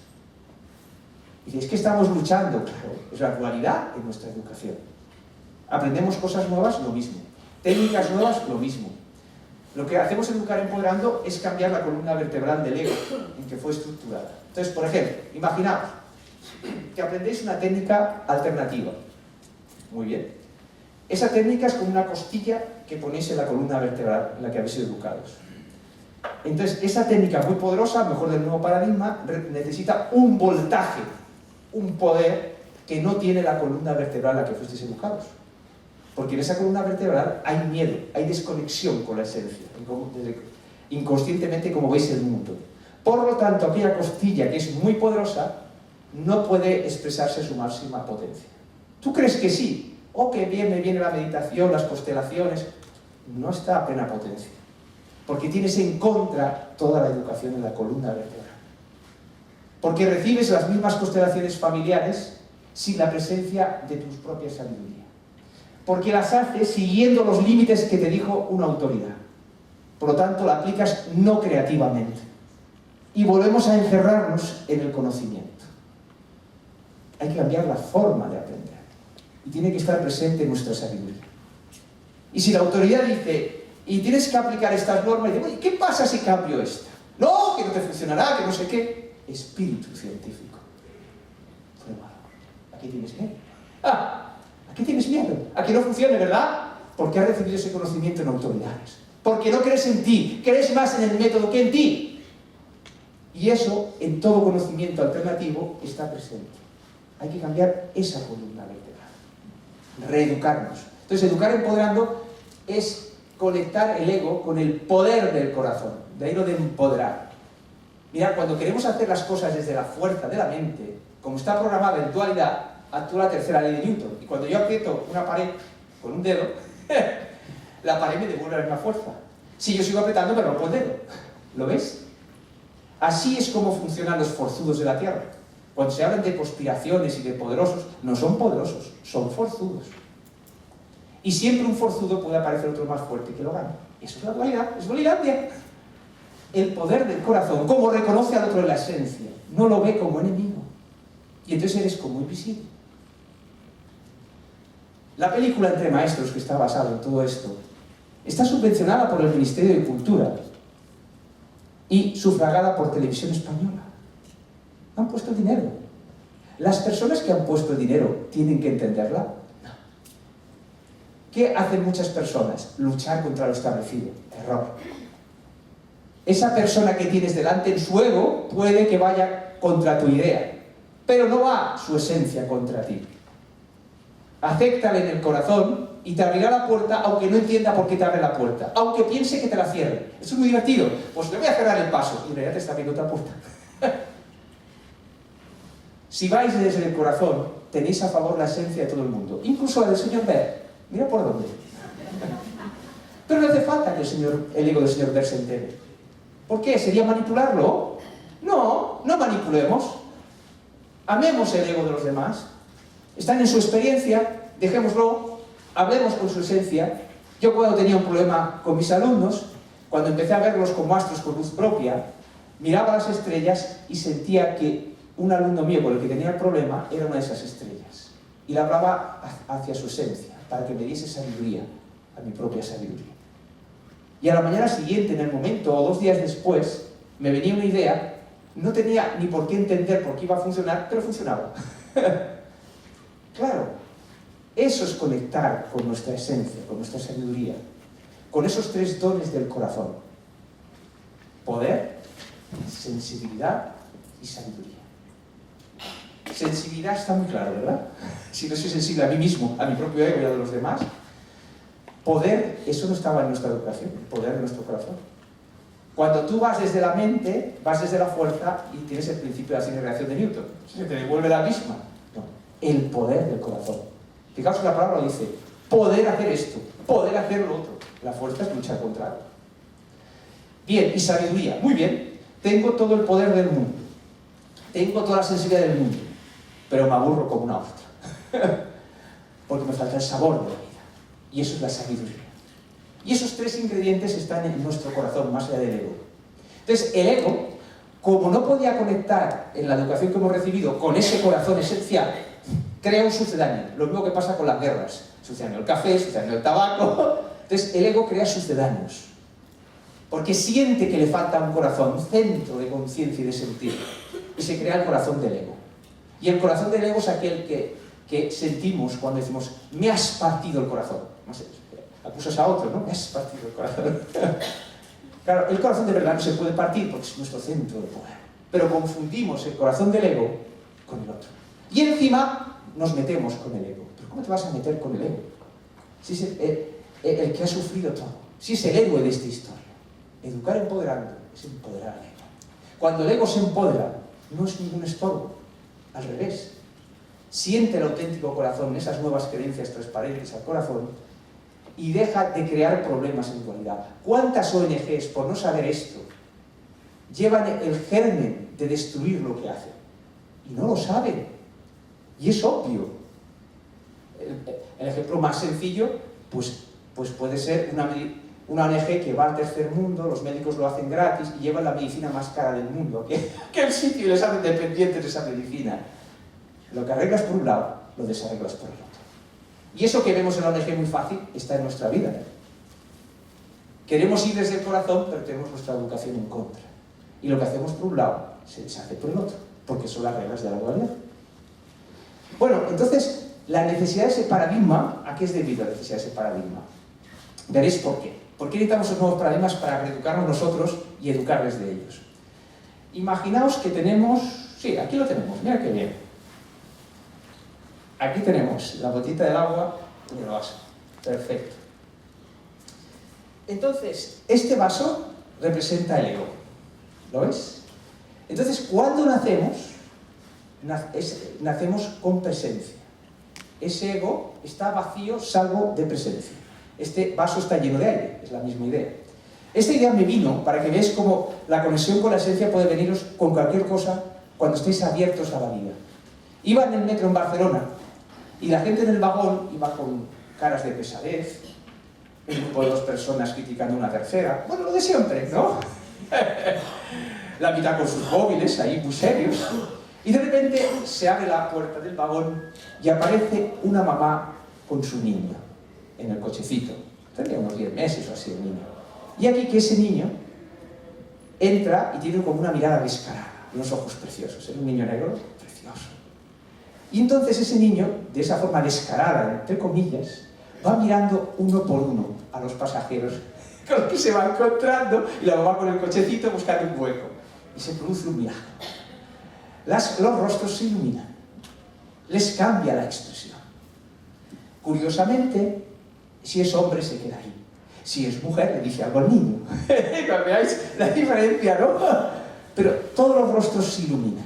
Y es que estamos luchando, claro, es la dualidad en nuestra educación. Aprendemos cosas nuevas, lo mismo. Técnicas nuevas, lo mismo. Lo que hacemos Educar Empoderando es cambiar la columna vertebral del ego en que fue estructurada. Entonces, por ejemplo, imaginaos que aprendéis una técnica alternativa. Muy bien. Esa técnica es como una costilla que ponéis en la columna vertebral en la que habéis sido educados. Entonces, esa técnica muy poderosa, mejor del nuevo paradigma, necesita un voltaje, un poder que no tiene la columna vertebral en la que fuisteis educados. Porque en esa columna vertebral hay miedo, hay desconexión con la esencia, inconscientemente como veis el mundo. Por lo tanto, aquella costilla que es muy poderosa no puede expresarse a su máxima potencia. ¿Tú crees que sí? Oh, qué bien me viene la meditación, las constelaciones. No está a plena potencia. Porque tienes en contra toda la educación en la columna vertebral. Porque recibes las mismas constelaciones familiares sin la presencia de tu propia sabiduría. Porque las haces siguiendo los límites que te dijo una autoridad. Por lo tanto, la aplicas no creativamente. Y volvemos a encerrarnos en el conocimiento. Hay que cambiar la forma de aprender. Y tiene que estar presente nuestra sabiduría. Y si la autoridad dice, y tienes que aplicar estas normas, y dice, oye, ¿qué pasa si cambio esta? No, que no te funcionará, que no sé qué. Espíritu científico. ¿A qué tienes miedo? ¿A qué tienes miedo? A que no funcione, ¿verdad? Porque has recibido ese conocimiento en autoridades. Porque no crees en ti, crees más en el método que en ti. Y eso, en todo conocimiento alternativo, está presente. Hay que cambiar esa columna vertebral. Reeducarnos. Entonces, Educar Empoderando es conectar el ego con el poder del corazón. De ahí lo de empoderar. Mira, cuando queremos hacer las cosas desde la fuerza de la mente, como está programada en dualidad, actúa la tercera ley de Newton. Y cuando yo aprieto una pared con un dedo, la pared me devuelve la misma fuerza. Si yo sigo apretando, me rompo el dedo. ¿Lo ves? Así es como funcionan los forzudos de la Tierra. Cuando se hablan de conspiraciones y de poderosos, no son poderosos, son forzudos. Y siempre un forzudo puede aparecer otro más fuerte que lo gane. Eso es la dualidad, es Golilandia. El poder del corazón, como reconoce al otro en la esencia, no lo ve como enemigo. Y entonces eres como invisible. La película Entre Maestros, que está basada en todo esto, está subvencionada por el Ministerio de Cultura y sufragada por Televisión Española. Han puesto el dinero. ¿Las personas que han puesto el dinero tienen que entenderla? No. ¿Qué hacen muchas personas? Luchar contra lo establecido. Error. Esa persona que tienes delante en su ego puede que vaya contra tu idea, pero no va su esencia contra ti. Acéptale en el corazón y te abrirá la puerta, aunque no entienda por qué te abre la puerta, aunque piense que te la cierre. Eso es muy divertido. Pues le voy a cerrar el paso y en realidad te está abriendo otra puerta. Si vais desde el corazón, tenéis a favor la esencia de todo el mundo, incluso la del señor Berg. Mira por dónde. Pero no hace falta que el ego del señor Berg se entere. ¿Por qué? ¿Sería manipularlo? No, no manipulemos. Amemos el ego de los demás. Están en su experiencia, dejémoslo, hablemos con su esencia. Yo cuando tenía un problema con mis alumnos, cuando empecé a verlos como astros con luz propia, miraba las estrellas y sentía que un alumno mío con el que tenía el problema era una de esas estrellas. Y le hablaba hacia su esencia, para que me diese sabiduría, a mi propia sabiduría. Y a la mañana siguiente, en el momento, o 2 días después, me venía una idea, no tenía ni por qué entender por qué iba a funcionar, pero funcionaba. Claro, eso es conectar con nuestra esencia, con nuestra sabiduría, con esos 3 dones del corazón: poder, sensibilidad y sabiduría. Sensibilidad está muy claro, ¿verdad? Si no soy sensible a mí mismo, a mi propio ego y a los demás. Poder, eso no estaba en nuestra educación, el poder de nuestro corazón. Cuando tú vas desde la mente, vas desde la fuerza y tienes el principio de aceleración de Newton. Se te devuelve la misma. No, el poder del corazón. Fijaos que la palabra dice, poder hacer esto, poder hacer lo otro. La fuerza es luchar contra algo. Bien, y sabiduría. Muy bien, tengo todo el poder del mundo. Tengo toda la sensibilidad del mundo. Pero me aburro como una ostra. Porque me falta el sabor de la vida. Y eso es la sabiduría. Y esos 3 ingredientes están en nuestro corazón, más allá del ego. Entonces, el ego, como no podía conectar en la educación que hemos recibido con ese corazón esencial, crea un sucedáneo. Lo mismo que pasa con las guerras. Sucedáneo el café, sucedáneo el tabaco. Entonces, el ego crea sucedáneos. Porque siente que le falta un corazón, un centro de conciencia y de sentir. Y se crea el corazón del ego. Y el corazón del ego es aquel que sentimos cuando decimos, me has partido el corazón. No sé, acusas a otro, ¿no? Me has partido el corazón. Claro, el corazón de verdad no se puede partir porque es nuestro centro de poder. Pero confundimos el corazón del ego con el otro. Y encima nos metemos con el ego. ¿Pero cómo te vas a meter con el ego? Si es el que ha sufrido todo. Si es el héroe de esta historia. Educar empoderando es empoderar al ego. Cuando el ego se empodera, no es ningún estorbo. Al revés. Siente el auténtico corazón, esas nuevas creencias transparentes al corazón, y deja de crear problemas en tu vida. ¿Cuántas ONGs, por no saber esto, llevan el germen de destruir lo que hacen? Y no lo saben. Y es obvio. El ejemplo más sencillo, pues puede ser una ONG que va al tercer mundo, los médicos lo hacen gratis y llevan la medicina más cara del mundo, que el sitio y les hacen dependientes de esa medicina. Lo que arreglas por un lado, lo desarreglas por el otro. Y eso que vemos en la ONG muy fácil está en nuestra vida. Queremos ir desde el corazón, pero tenemos nuestra educación en contra. Y lo que hacemos por un lado se deshace por el otro, porque son las reglas de la dualidad. Bueno, entonces, la necesidad de ese paradigma, ¿a qué es debido la necesidad de ese paradigma? Veréis por qué. ¿Por qué necesitamos esos nuevos paradigmas para reeducarnos nosotros y educarles de ellos? Imaginaos que tenemos... Sí, aquí lo tenemos, mira qué bien. Aquí tenemos la botita del agua y el vaso. Perfecto. Entonces, este vaso representa el ego. ¿Lo ves? Entonces, cuando nacemos, nacemos con presencia. Ese ego está vacío, salvo de presencia. Este vaso está lleno de aire, es la misma idea. Esta idea me vino para que veáis cómo la conexión con la esencia puede veniros con cualquier cosa cuando estéis abiertos a la vida. Iba en el metro en Barcelona y la gente en el vagón iba con caras de pesadez, un grupo de 2 personas criticando a una tercera. Bueno, lo de siempre, ¿no? La mitad con sus móviles, ahí muy serios. Y de repente se abre la puerta del vagón y aparece una mamá con su niño en el cochecito. Tendría unos 10 meses o así el niño. Y aquí que ese niño entra y tiene como una mirada descarada, unos ojos preciosos. Es un niño negro precioso. Y entonces ese niño, de esa forma descarada, entre comillas, va mirando uno por uno a los pasajeros con los que se va encontrando y la mamá con el cochecito buscando un hueco. Y se produce un milagro. Los rostros se iluminan. Les cambia la expresión. Curiosamente, si es hombre se queda ahí. Si es mujer le dice algo al niño. ¿Veáis la diferencia, no? Pero todos los rostros se iluminan.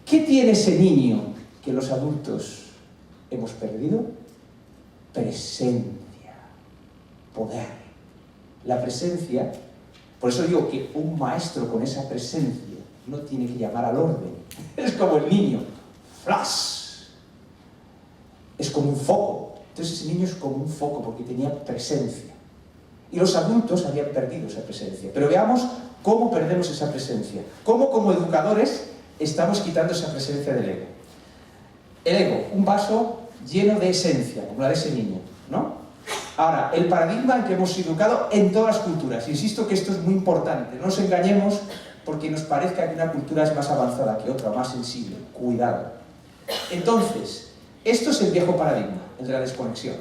¿Qué ¿Qué tiene ese niño que los adultos hemos perdido? Presencia, poder. La presencia, por eso digo que un maestro con esa presencia no tiene que llamar al orden. Es como el niño, flash. Es como un foco. Entonces ese niño es como un foco porque tenía presencia. Y los adultos habían perdido esa presencia. Pero veamos cómo perdemos esa presencia. Cómo como educadores estamos quitando esa presencia del ego. El ego, un vaso lleno de esencia, como la de ese niño, ¿no? Ahora, el paradigma en que hemos sido educados en todas las culturas. Insisto que esto es muy importante. No nos engañemos porque nos parezca que una cultura es más avanzada que otra, más sensible. Cuidado. Entonces, esto es el viejo paradigma, el de la desconexión.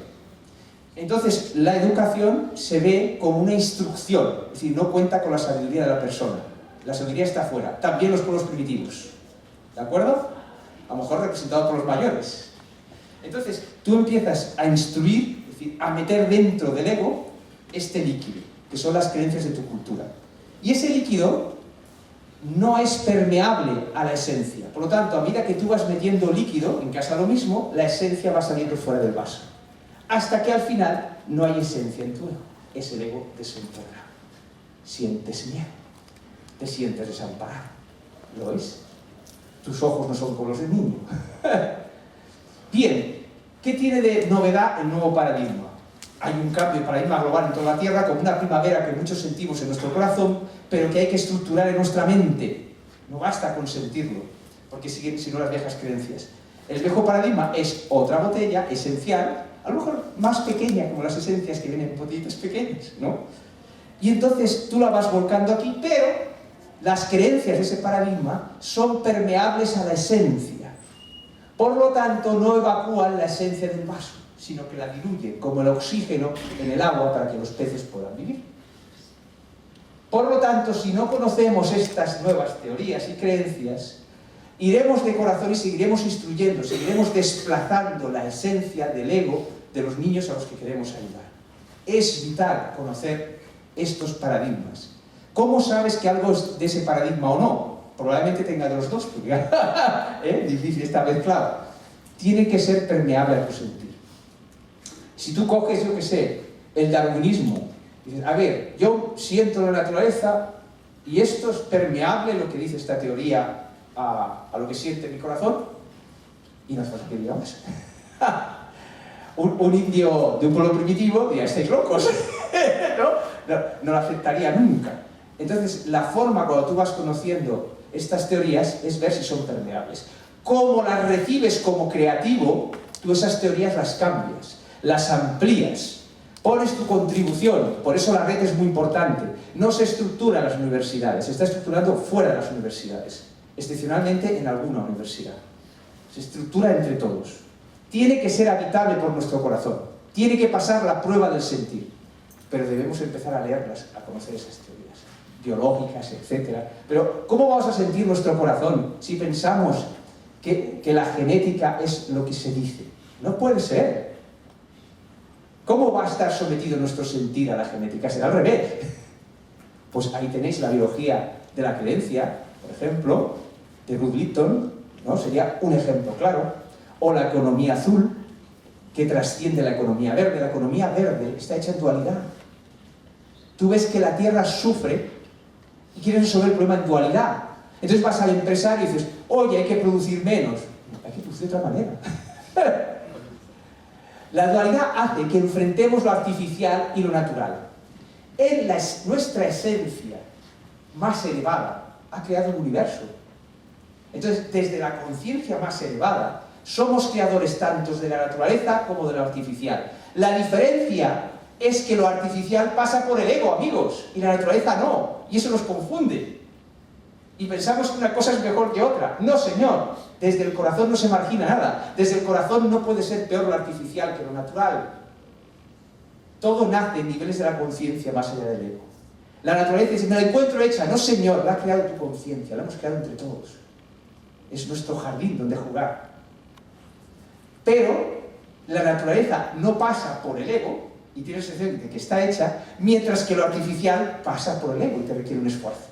Entonces, la educación se ve como una instrucción, es decir, no cuenta con la sabiduría de la persona. La sabiduría está fuera. También los pueblos primitivos. ¿De acuerdo? A lo mejor representado por los mayores. Entonces, tú empiezas a instruir, es decir, a meter dentro del ego este líquido, que son las creencias de tu cultura. Y ese líquido no es permeable a la esencia. Por lo tanto, a medida que tú vas metiendo líquido, en casa lo mismo, la esencia va saliendo fuera del vaso. Hasta que al final no hay esencia en tu ego. Es el ego desenterrado. Sientes miedo. Te sientes desamparado. ¿Lo es? Tus ojos no son como los del niño. Bien, ¿qué tiene de novedad el nuevo paradigma? Hay un cambio de paradigma global en toda la Tierra, como una primavera que muchos sentimos en nuestro corazón, pero que hay que estructurar en nuestra mente. No basta con sentirlo, porque siguen sino las viejas creencias. El viejo paradigma es otra botella esencial, a lo mejor más pequeña, como las esencias que vienen en botellitas pequeñas, ¿no? Y entonces tú la vas volcando aquí, pero las creencias de ese paradigma son permeables a la esencia. Por lo tanto, no evacúan la esencia del vaso, sino que la diluyen como el oxígeno en el agua para que los peces puedan vivir. Por lo tanto, si no conocemos estas nuevas teorías y creencias, iremos de corazón y seguiremos instruyendo, seguiremos desplazando la esencia del ego de los niños a los que queremos ayudar. Es vital conocer estos paradigmas. ¿Cómo sabes que algo es de ese paradigma o no? Probablemente tenga de los dos, porque difícil está mezclado. Tiene que ser permeable a tu sentir. Si tú coges, yo qué sé, el darwinismo, y dices, a ver, yo siento la naturaleza y esto es permeable lo que dice esta teoría a lo que siente mi corazón, y no hace falta que digamos. un indio de un pueblo primitivo diría, estáis locos, no lo aceptaría nunca. Entonces, la forma cuando tú vas conociendo estas teorías es ver si son permeables. Como las recibes como creativo, tú esas teorías las cambias, las amplías, pones tu contribución. Por eso la red es muy importante. No se estructura en las universidades, se está estructurando fuera de las universidades, excepcionalmente en alguna universidad. Se estructura entre todos. Tiene que ser habitable por nuestro corazón, tiene que pasar la prueba del sentir, pero debemos empezar a leerlas, a conocer esas teorías biológicas, etc. Pero, ¿cómo vamos a sentir nuestro corazón si pensamos que la genética es lo que se dice? No puede ser. ¿Cómo va a estar sometido nuestro sentir a la genética? Será al revés. Pues ahí tenéis la biología de la creencia, por ejemplo, de Ruth Lipton, ¿no? Sería un ejemplo claro. O la economía azul, que trasciende la economía verde. La economía verde está hecha en dualidad. Tú ves que la Tierra sufre y quieres resolver el problema en dualidad. Entonces vas al empresario y dices, oye, hay que producir menos. Hay que producir de otra manera. La dualidad hace que enfrentemos lo artificial y lo natural. Nuestra esencia más elevada ha creado un universo. Entonces, desde la conciencia más elevada, somos creadores tanto de la naturaleza como de lo artificial. La diferencia es que lo artificial pasa por el ego, amigos, y la naturaleza no. Y eso nos confunde. Y pensamos que una cosa es mejor que otra. No, señor. Desde el corazón no se margina nada. Desde el corazón no puede ser peor lo artificial que lo natural. Todo nace en niveles de la conciencia más allá del ego. La naturaleza dice, me la encuentro hecha. No, señor, la ha creado tu conciencia, la hemos creado entre todos. Es nuestro jardín donde jugar. Pero la naturaleza no pasa por el ego y tiene sensación de que está hecha, mientras que lo artificial pasa por el ego y te requiere un esfuerzo.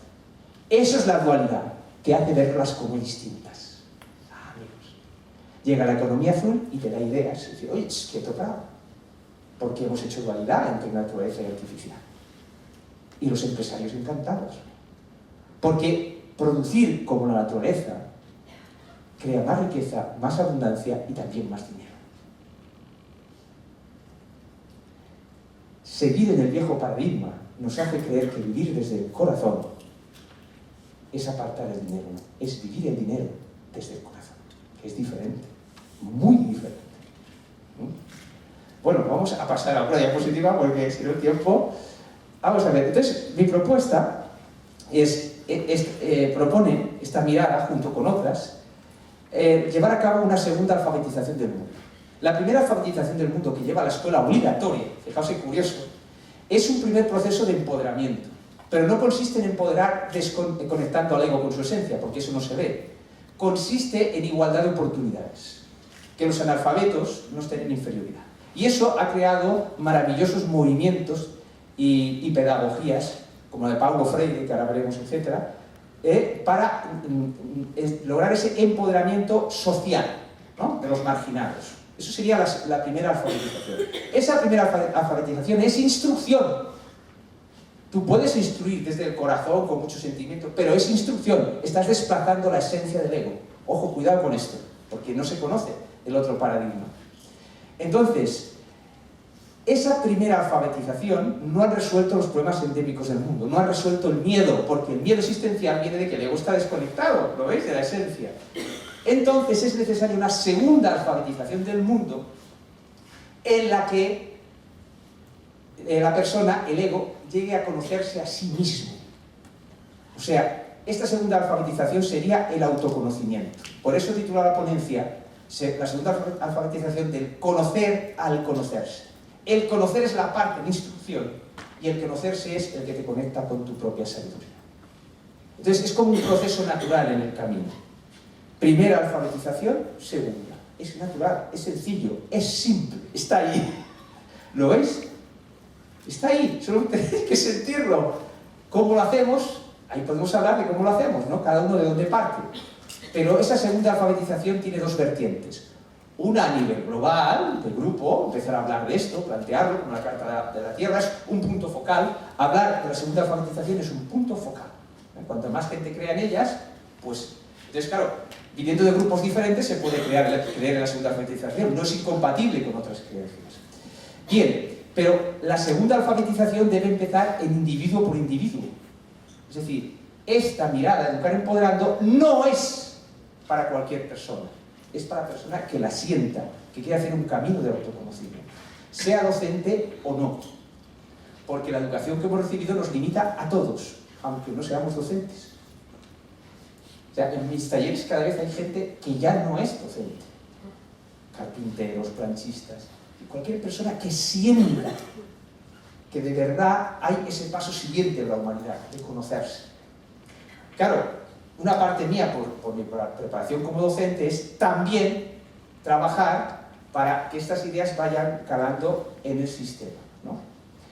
Eso es la dualidad, que hace verlas como distintas. Llega la economía azul y te da ideas. Es decir, oye, ¿qué he tocado? Porque hemos hecho dualidad entre naturaleza y artificial. Y los empresarios encantados. Porque producir como la naturaleza crea más riqueza, más abundancia y también más dinero. Seguir en el viejo paradigma nos hace creer que vivir desde el corazón es apartar el dinero, no, es vivir el dinero desde el corazón, que es diferente, muy diferente. Bueno, vamos a pasar a otra diapositiva porque si no el tiempo... Vamos a ver, entonces mi propuesta propone esta mirada, junto con otras, llevar a cabo una segunda alfabetización del mundo. La primera alfabetización del mundo que lleva a la escuela obligatoria, fijaos qué curioso, es un primer proceso de empoderamiento, pero no consiste en empoderar desconectando al ego con su esencia, porque eso no se ve. Consiste en igualdad de oportunidades, que los analfabetos no estén en inferioridad. Y eso ha creado maravillosos movimientos y pedagogías, como la de Paulo Freire, que ahora veremos, etc., para lograr ese empoderamiento social, ¿no?, de los marginados. Eso sería la primera alfabetización. Esa primera alfabetización es instrucción. Tú puedes instruir desde el corazón, con mucho sentimiento, pero es instrucción. Estás desplazando la esencia del ego. Ojo, cuidado con esto, porque no se conoce el otro paradigma. Entonces, esa primera alfabetización no ha resuelto los problemas endémicos del mundo, no ha resuelto el miedo, porque el miedo existencial viene de que el ego está desconectado, ¿lo veis?, de la esencia. Entonces es necesaria una segunda alfabetización del mundo en la que la persona, el ego, llegue a conocerse a sí mismo. O sea, esta segunda alfabetización sería el autoconocimiento. Por eso titula la ponencia la segunda alfabetización del conocer al conocerse. El conocer es la parte de instrucción y el conocerse es el que te conecta con tu propia sabiduría. Entonces es como un proceso natural en el camino. Primera alfabetización, segunda. Es natural, es sencillo, es simple, está ahí. ¿Lo veis? Está ahí, solo tenéis que sentirlo. ¿Cómo lo hacemos? Ahí podemos hablar de cómo lo hacemos, ¿no? Cada uno de dónde parte. Pero esa segunda alfabetización tiene dos vertientes. Una a nivel global, del grupo, empezar a hablar de esto, plantearlo como la Carta de la Tierra, es un punto focal. Hablar de la segunda alfabetización es un punto focal. Cuanto más gente crea en ellas, pues... Entonces, claro, viniendo de grupos diferentes se puede creer en la segunda alfabetización, no es incompatible con otras creencias. Bien, pero la segunda alfabetización debe empezar en individuo por individuo. Es decir, esta mirada de educar empoderando no es para cualquier persona. Es para la persona que la sienta, que quiere hacer un camino de autoconocimiento, sea docente o no. Porque la educación que hemos recibido nos limita a todos, aunque no seamos docentes. O sea, en mis talleres cada vez hay gente que ya no es docente. Carpinteros, planchistas, y cualquier persona que sienta que de verdad hay ese paso siguiente en la humanidad, de conocerse. Claro, una parte mía, por mi preparación como docente, es también trabajar para que estas ideas vayan calando en el sistema, ¿no?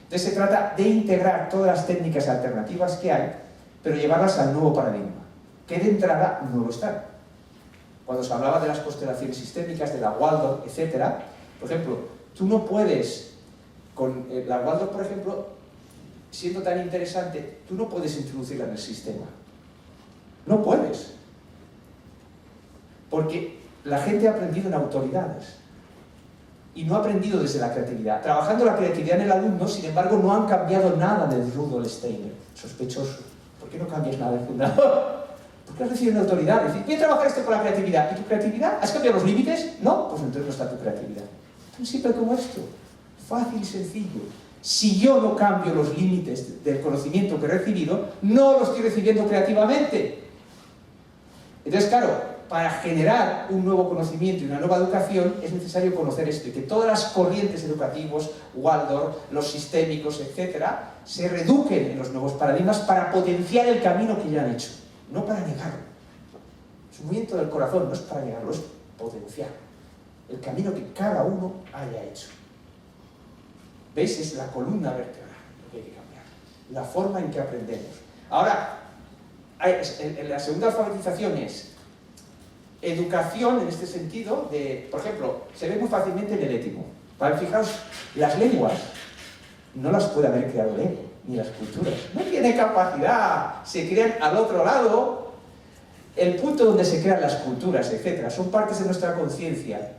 Entonces se trata de integrar todas las técnicas alternativas que hay, pero llevarlas al nuevo paradigma, que de entrada no lo están. Cuando se hablaba de las constelaciones sistémicas, de la Waldorf, etc., por ejemplo, tú no puedes, con la Waldorf, por ejemplo, siendo tan interesante, tú no puedes introducirla en el sistema. No puedes. Porque la gente ha aprendido en autoridades y no ha aprendido desde la creatividad. Trabajando la creatividad en el alumno, sin embargo, no han cambiado nada del Rudolf Steiner. Sospechoso. ¿Por qué no cambias nada del fundador? Porque has recibido una autoridad. Es decir, voy a trabajar esto con la creatividad. ¿Y tu creatividad? ¿Has cambiado los límites? No, pues entonces no está tu creatividad. Tan simple como esto. Fácil y sencillo. Si yo no cambio los límites del conocimiento que he recibido, no lo estoy recibiendo creativamente. Entonces, claro, para generar un nuevo conocimiento y una nueva educación es necesario conocer esto y que todas las corrientes educativos, Waldorf, los sistémicos, etc., se reeduquen en los nuevos paradigmas para potenciar el camino que ya han hecho, no para negarlo. Es un movimiento del corazón, no es para negarlo, es potenciar el camino que cada uno haya hecho. ¿Veis? Es la columna vertebral lo que hay que cambiar, la forma en que aprendemos. Ahora, la segunda alfabetización es educación en este sentido, por ejemplo, se ve muy fácilmente en el étimo. Fijaos, las lenguas no las puede haber creado el ego, ni las culturas. No tiene capacidad, se crean al otro lado. El punto donde se crean las culturas, etc., son partes de nuestra conciencia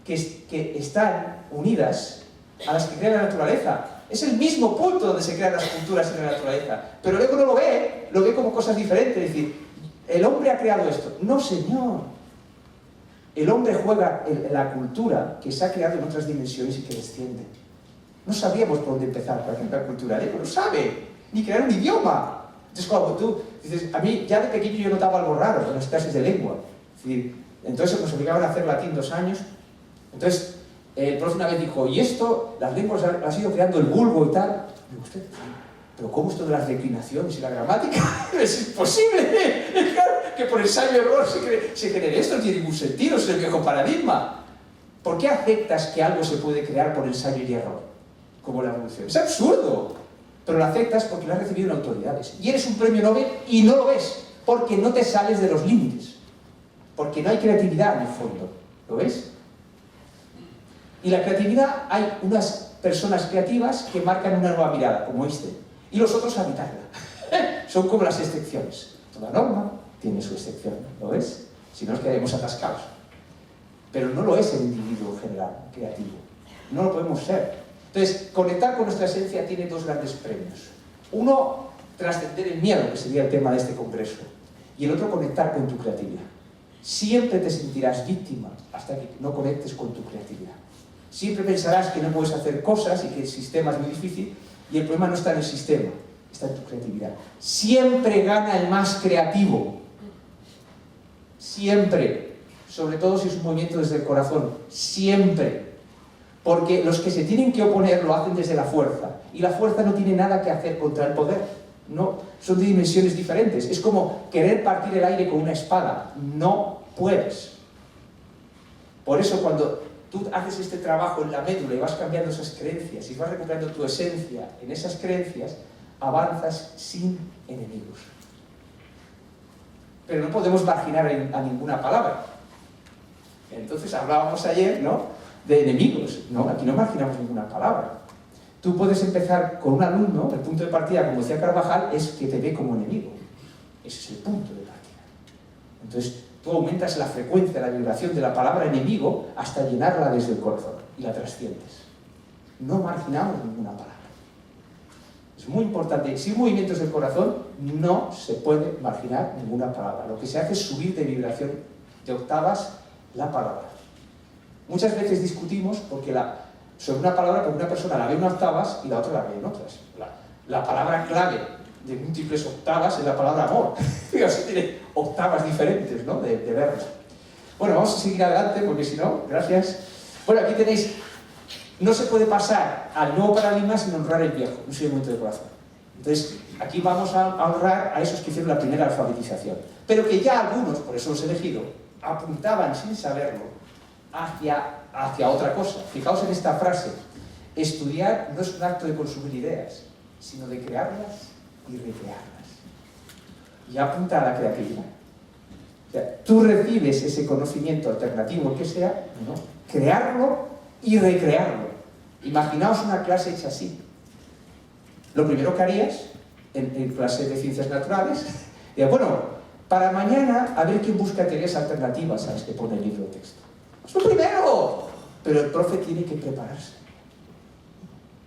que están unidas a las que crea la naturaleza. Es el mismo punto donde se crean las culturas en la naturaleza. Pero el ego no lo ve como cosas diferentes. Es decir, el hombre ha creado esto. No, señor. El hombre juega en la cultura que se ha creado en otras dimensiones y que desciende. No sabíamos por dónde empezar para crear la cultura. El ego no sabe ni crear un idioma. Entonces, cuando tú dices, a mí ya de pequeño yo notaba algo raro en las clases de lengua. Es decir, entonces nos obligaban a hacer latín 2 años. Entonces, el profe una vez dijo, y esto, las lenguas han ido creando el vulgo y tal. Y digo, usted, pero ¿cómo esto de las declinaciones y la gramática? Es imposible. Que por ensayo-error se genere esto, no tiene ningún sentido, es el viejo paradigma. ¿Por qué aceptas que algo se puede crear por ensayo y error? Como la evolución. Es absurdo. Pero lo aceptas porque lo has recibido en autoridades. Y eres un premio Nobel y no lo ves, porque no te sales de los límites. Porque no hay creatividad en el fondo. ¿Lo ves? Y la creatividad, hay unas personas creativas que marcan una nueva mirada, como Einstein, y los otros habitarla. Son como las excepciones. Toda norma tiene su excepción, ¿lo ves? Si no nos quedaremos atascados. Pero no lo es el individuo general, creativo. No lo podemos ser. Entonces, conectar con nuestra esencia tiene 2 grandes premios. Uno, trascender el miedo, que sería el tema de este congreso. Y el otro, conectar con tu creatividad. Siempre te sentirás víctima hasta que no conectes con tu creatividad. Siempre pensarás que no puedes hacer cosas y que el sistema es muy difícil, y el problema no está en el sistema, está en tu creatividad. Siempre gana el más creativo. Siempre. Sobre todo si es un movimiento desde el corazón. Siempre. Porque los que se tienen que oponer lo hacen desde la fuerza. Y la fuerza no tiene nada que hacer contra el poder. No, son de dimensiones diferentes. Es como querer partir el aire con una espada. No puedes. Por eso cuando tú haces este trabajo en la médula y vas cambiando esas creencias y vas recuperando tu esencia en esas creencias, avanzas sin enemigos. Pero no podemos marginar a ninguna palabra. Entonces hablábamos ayer, ¿no?, de enemigos. No, aquí no marginamos ninguna palabra. Tú puedes empezar con un alumno, el punto de partida, como decía Carvajal, es que te ve como enemigo. Ese es el punto de partida. Entonces, tú aumentas la frecuencia, la vibración de la palabra enemigo hasta llenarla desde el corazón y la trasciendes. No marginamos ninguna palabra. Es muy importante. Si un movimiento es del corazón, no se puede marginar ninguna palabra. Lo que se hace es subir de vibración, de octavas, la palabra. Muchas veces discutimos sobre una palabra porque una persona la ve en octavas y la otra la ve en otras. La palabra clave de múltiples octavas es la palabra amor. Fíjate, tiene octavas diferentes, ¿no?, de verla. Bueno, vamos a seguir adelante porque si no, gracias. Bueno, aquí tenéis, no se puede pasar al nuevo paradigma sin honrar el viejo, un seguimiento de corazón. Entonces, aquí vamos a honrar a esos que hicieron la primera alfabetización. Pero que ya algunos, por eso los he elegido, apuntaban sin saberlo hacia otra cosa. Fijaos en esta frase: estudiar no es un acto de consumir ideas, sino de crearlas y recrearlas. Y apunta a la creatividad. O sea, tú recibes ese conocimiento alternativo, el que sea, ¿no?, crearlo y recrearlo. Imaginaos una clase hecha así. Lo primero que harías en clase de ciencias naturales, bueno, para mañana a ver quién busca teorías alternativas a las que pone el libro de texto. Es lo primero. Pero el profe tiene que prepararse.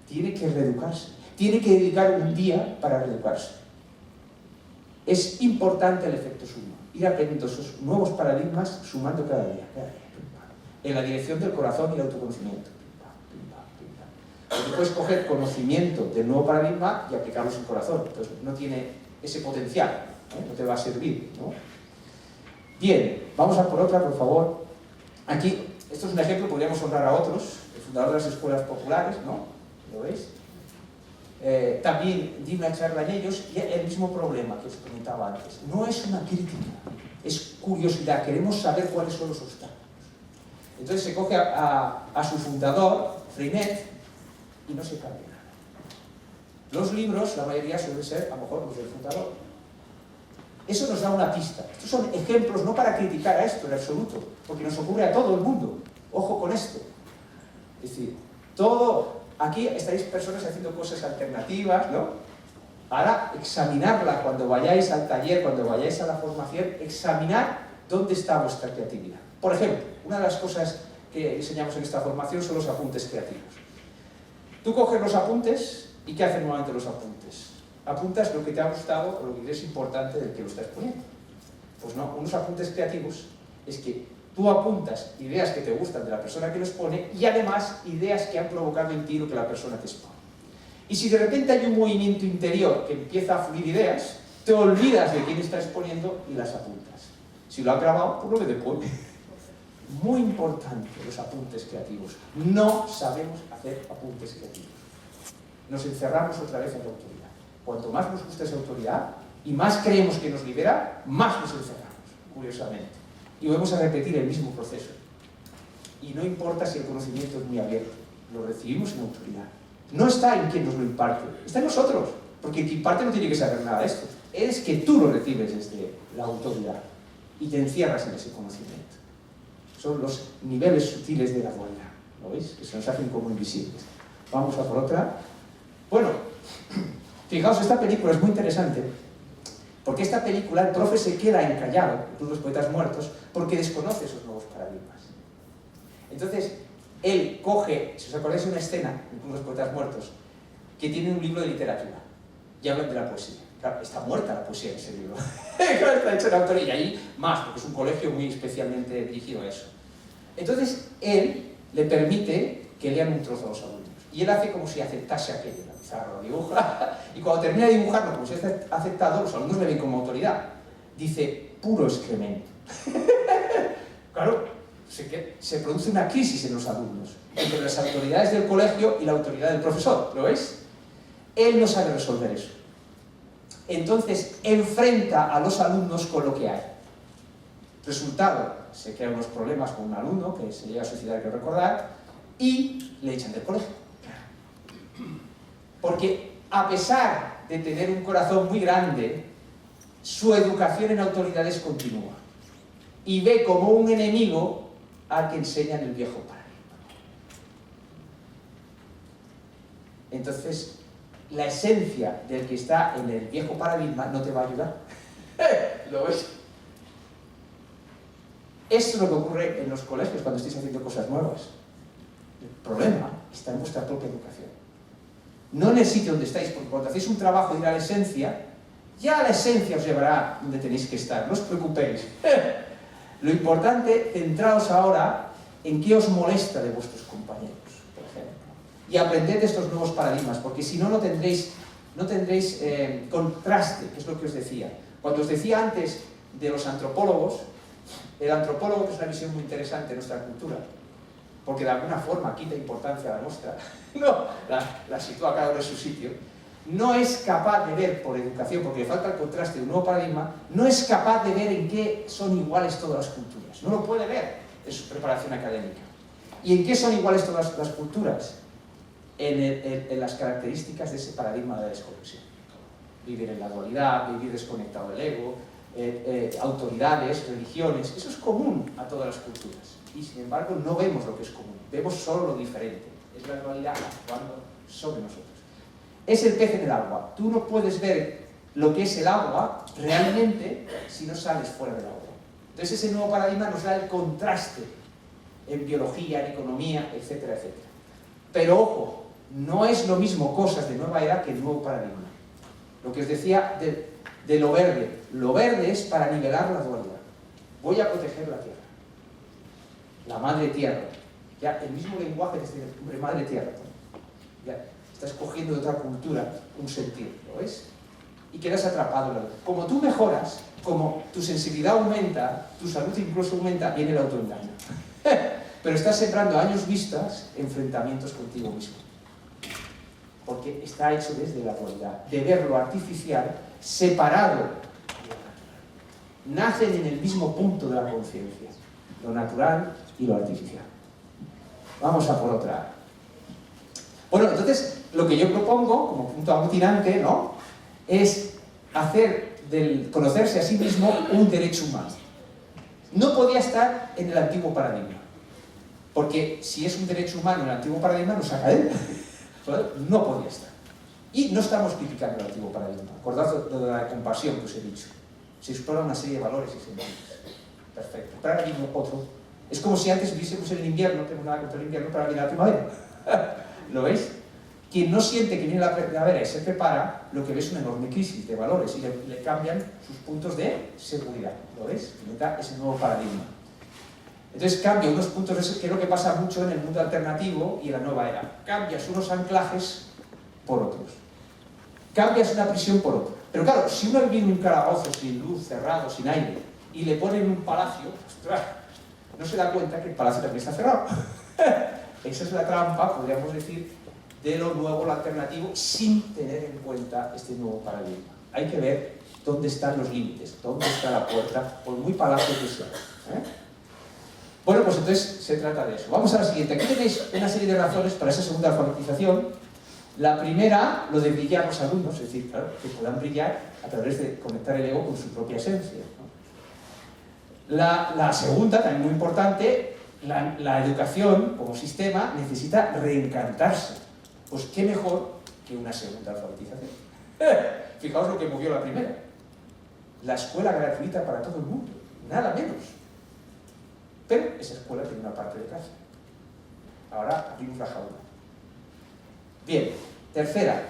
Tiene que reeducarse. Tiene que dedicar un día para reeducarse. Es importante el efecto suma. Ir aprendiendo esos nuevos paradigmas sumando cada día. En la dirección del corazón y el autoconocimiento. Porque puedes coger conocimiento del nuevo paradigma y aplicarlo en el corazón. Entonces no tiene ese potencial. No te va a servir, ¿no? Bien, vamos a por otra, por favor. Aquí, esto es un ejemplo, podríamos honrar a otros, el fundador de las escuelas populares, ¿no? ¿Lo veis? También di una charla en ellos y el mismo problema que os comentaba antes. No es una crítica, es curiosidad, queremos saber cuáles son los obstáculos. Entonces se coge a su fundador, Freinet, y no se cambia nada. Los libros, la mayoría suelen ser, a lo mejor, los del fundador. Eso nos da una pista. Estos son ejemplos no para criticar a esto en absoluto, porque nos ocurre a todo el mundo. Ojo con esto. Es decir, aquí estáis personas haciendo cosas alternativas, ¿no? Para examinarla cuando vayáis al taller, cuando vayáis a la formación, examinar dónde está vuestra creatividad. Por ejemplo, una de las cosas que enseñamos en esta formación son los apuntes creativos. Tú coges los apuntes y ¿qué hacen normalmente los apuntes? Apuntas lo que te ha gustado o lo que crees importante del que lo estás poniendo. Pues no, unos apuntes creativos es que tú apuntas ideas que te gustan de la persona que los pone y además ideas que han provocado en ti lo que la persona te expone. Y si de repente hay un movimiento interior que empieza a fluir ideas, te olvidas de quién está exponiendo y las apuntas. Si lo has grabado, pues lo que te pone. Muy importante los apuntes creativos. No sabemos hacer apuntes creativos. Nos encerramos otra vez en la autoridad. Cuanto más nos gusta esa autoridad y más creemos que nos libera, más nos encerramos, curiosamente. Y vamos a repetir el mismo proceso. Y no importa si el conocimiento es muy abierto, lo recibimos en autoridad. No está en quien nos lo imparte, está en nosotros. Porque quien imparte no tiene que saber nada de esto. Es que tú lo recibes desde la autoridad y te encierras en ese conocimiento. Son los niveles sutiles de la dualidad, ¿lo veis? Que se nos hacen como invisibles. Vamos a por otra. Bueno, fijaos, esta película es muy interesante, porque esta película, el profe se queda encallado, incluso los poetas muertos, porque desconoce esos nuevos paradigmas. Entonces, él coge, si os acordáis de una escena, incluso los poetas muertos, que tiene un libro de literatura, y hablan de la poesía. Claro, está muerta la poesía en ese libro. Claro, está hecho en autoría, y ahí más, porque es un colegio muy especialmente dirigido a eso. Entonces, él le permite que lean un trozo a los alumnos. Y él hace como si aceptase aquello, la pizarra lo dibuja, y cuando termina de dibujarlo, como si ha aceptado, los alumnos le ven como autoridad. Dice, puro excremento. Claro, se produce una crisis en los alumnos, entre las autoridades del colegio y la autoridad del profesor, ¿lo veis? Él no sabe resolver eso. Entonces, enfrenta a los alumnos con lo que hay. Resultado, se crean unos problemas con un alumno que se llega a suicidar, hay que recordar, y le echan del colegio. Porque a pesar de tener un corazón muy grande, su educación en autoridades continúa. Y ve como un enemigo al que enseñan el viejo paradigma. Entonces, la esencia del que está en el viejo paradigma no te va a ayudar. ¿Lo ves? Esto es lo que ocurre en los colegios cuando estáis haciendo cosas nuevas. El problema está en vuestra propia educación. No en el sitio donde estáis, porque cuando hacéis un trabajo de ir a la esencia, ya la esencia os llevará donde tenéis que estar, no os preocupéis. Lo importante, centraos ahora en qué os molesta de vuestros compañeros, por ejemplo. Y aprended de estos nuevos paradigmas, porque si no, no tendréis contraste, que es lo que os decía. Cuando os decía antes de los antropólogos, el antropólogo, que es una visión muy interesante de nuestra cultura, porque de alguna forma quita importancia a la nuestra, no, la sitúa cada uno en su sitio, no es capaz de ver por educación, porque le falta el contraste de un nuevo paradigma, no es capaz de ver en qué son iguales todas las culturas. No lo puede ver en su preparación académica. ¿Y en qué son iguales todas las culturas? En las características de ese paradigma de la desconexión. Vivir en la dualidad, vivir desconectado del ego, autoridades, religiones, eso es común a todas las culturas. Y sin embargo no vemos lo que es común, vemos solo lo diferente. Es la dualidad actuando sobre nosotros. Es el pez en el agua. Tú no puedes ver lo que es el agua realmente si no sales fuera del agua. Entonces ese nuevo paradigma nos da el contraste en biología, en economía, etcétera, etcétera. Pero ojo, no es lo mismo cosas de nueva era que el nuevo paradigma. Lo que os decía de lo verde. Lo verde es para nivelar la dualidad. Voy a proteger la tierra. La madre tierra. Ya, el mismo lenguaje de este hombre, madre tierra. Ya, estás cogiendo de otra cultura un sentido, ¿lo ves? Y quedas atrapado en la duda. Como tú mejoras, como tu sensibilidad aumenta, tu salud incluso aumenta, viene el autoengaño. Pero estás sembrando a años vistas enfrentamientos contigo mismo. Porque está hecho desde la dualidad, de ver lo artificial separado de lo natural. Nacen en el mismo punto de la conciencia, lo natural y lo artificial. Vamos a por otra. Bueno, entonces, lo que yo propongo, como punto aglutinante, ¿no?, es hacer del conocerse a sí mismo un derecho humano. No podía estar en el antiguo paradigma, porque si es un derecho humano en el antiguo paradigma, nos saca él. No podía estar. Y no estamos criticando el antiguo paradigma. Acordad de la compasión que os he dicho. Se explora una serie de valores y sentimientos. Perfecto. Pero ahora mismo otro. Es como si antes viviésemos en el invierno, no tengo nada contra el invierno, pero ahora viene la primavera. ¿Lo veis? Quien no siente que viene la primavera y se prepara, lo que ve es una enorme crisis de valores y le cambian sus puntos de seguridad. ¿Lo veis? Nota ese nuevo paradigma. Entonces cambia unos puntos, que es lo que pasa mucho en el mundo alternativo y en la nueva era. Cambias unos anclajes por otros. Cambias una prisión por otra. Pero claro, si uno vive en un calabozo sin luz, cerrado, sin aire, y le ponen un palacio, ostras, no se da cuenta que el palacio también está cerrado. Esa es la trampa, podríamos decir, de lo nuevo, lo alternativo, sin tener en cuenta este nuevo paradigma. Hay que ver dónde están los límites, dónde está la puerta, por muy palacio que sea. Bueno, pues entonces se trata de eso. Vamos a la siguiente. Aquí tenéis una serie de razones para esa segunda alfabetización. La primera, lo de brillar los alumnos, es decir, claro, que puedan brillar a través de conectar el ego con su propia esencia, ¿no? La segunda, también muy importante, la educación como sistema necesita reencantarse. Pues qué mejor que una segunda alfabetización. Fijaos lo que movió la primera. La escuela gratuita para todo el mundo, nada menos. Pero esa escuela tiene una parte de casa. Ahora abrimos la jaula. Bien, tercera.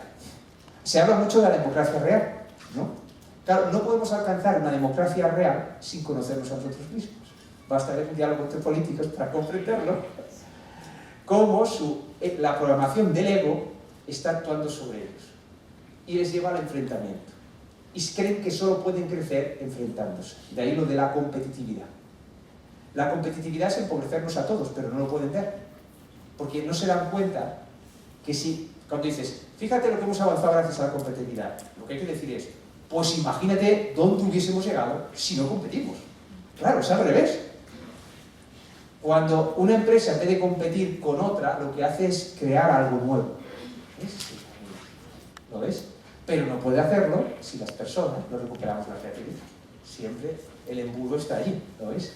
Se habla mucho de la democracia real, ¿no? Claro, no podemos alcanzar una democracia real sin conocernos a nosotros mismos. Basta ver un diálogo entre políticos para comprenderlo. Cómo la programación del ego está actuando sobre ellos. Y les lleva al enfrentamiento. Y creen que solo pueden crecer enfrentándose. De ahí lo de la competitividad. La competitividad es empobrecernos a todos, pero no lo pueden ver. Porque no se dan cuenta que si, cuando dices, fíjate lo que hemos avanzado gracias a la competitividad, lo que hay que decir es, pues imagínate dónde hubiésemos llegado si no competimos. Claro, es al revés. Cuando una empresa, en vez de competir con otra, lo que hace es crear algo nuevo. ¿Ves? ¿Lo ves? Pero no puede hacerlo si las personas no recuperamos la creatividad. Siempre el embudo está allí, ¿lo ves?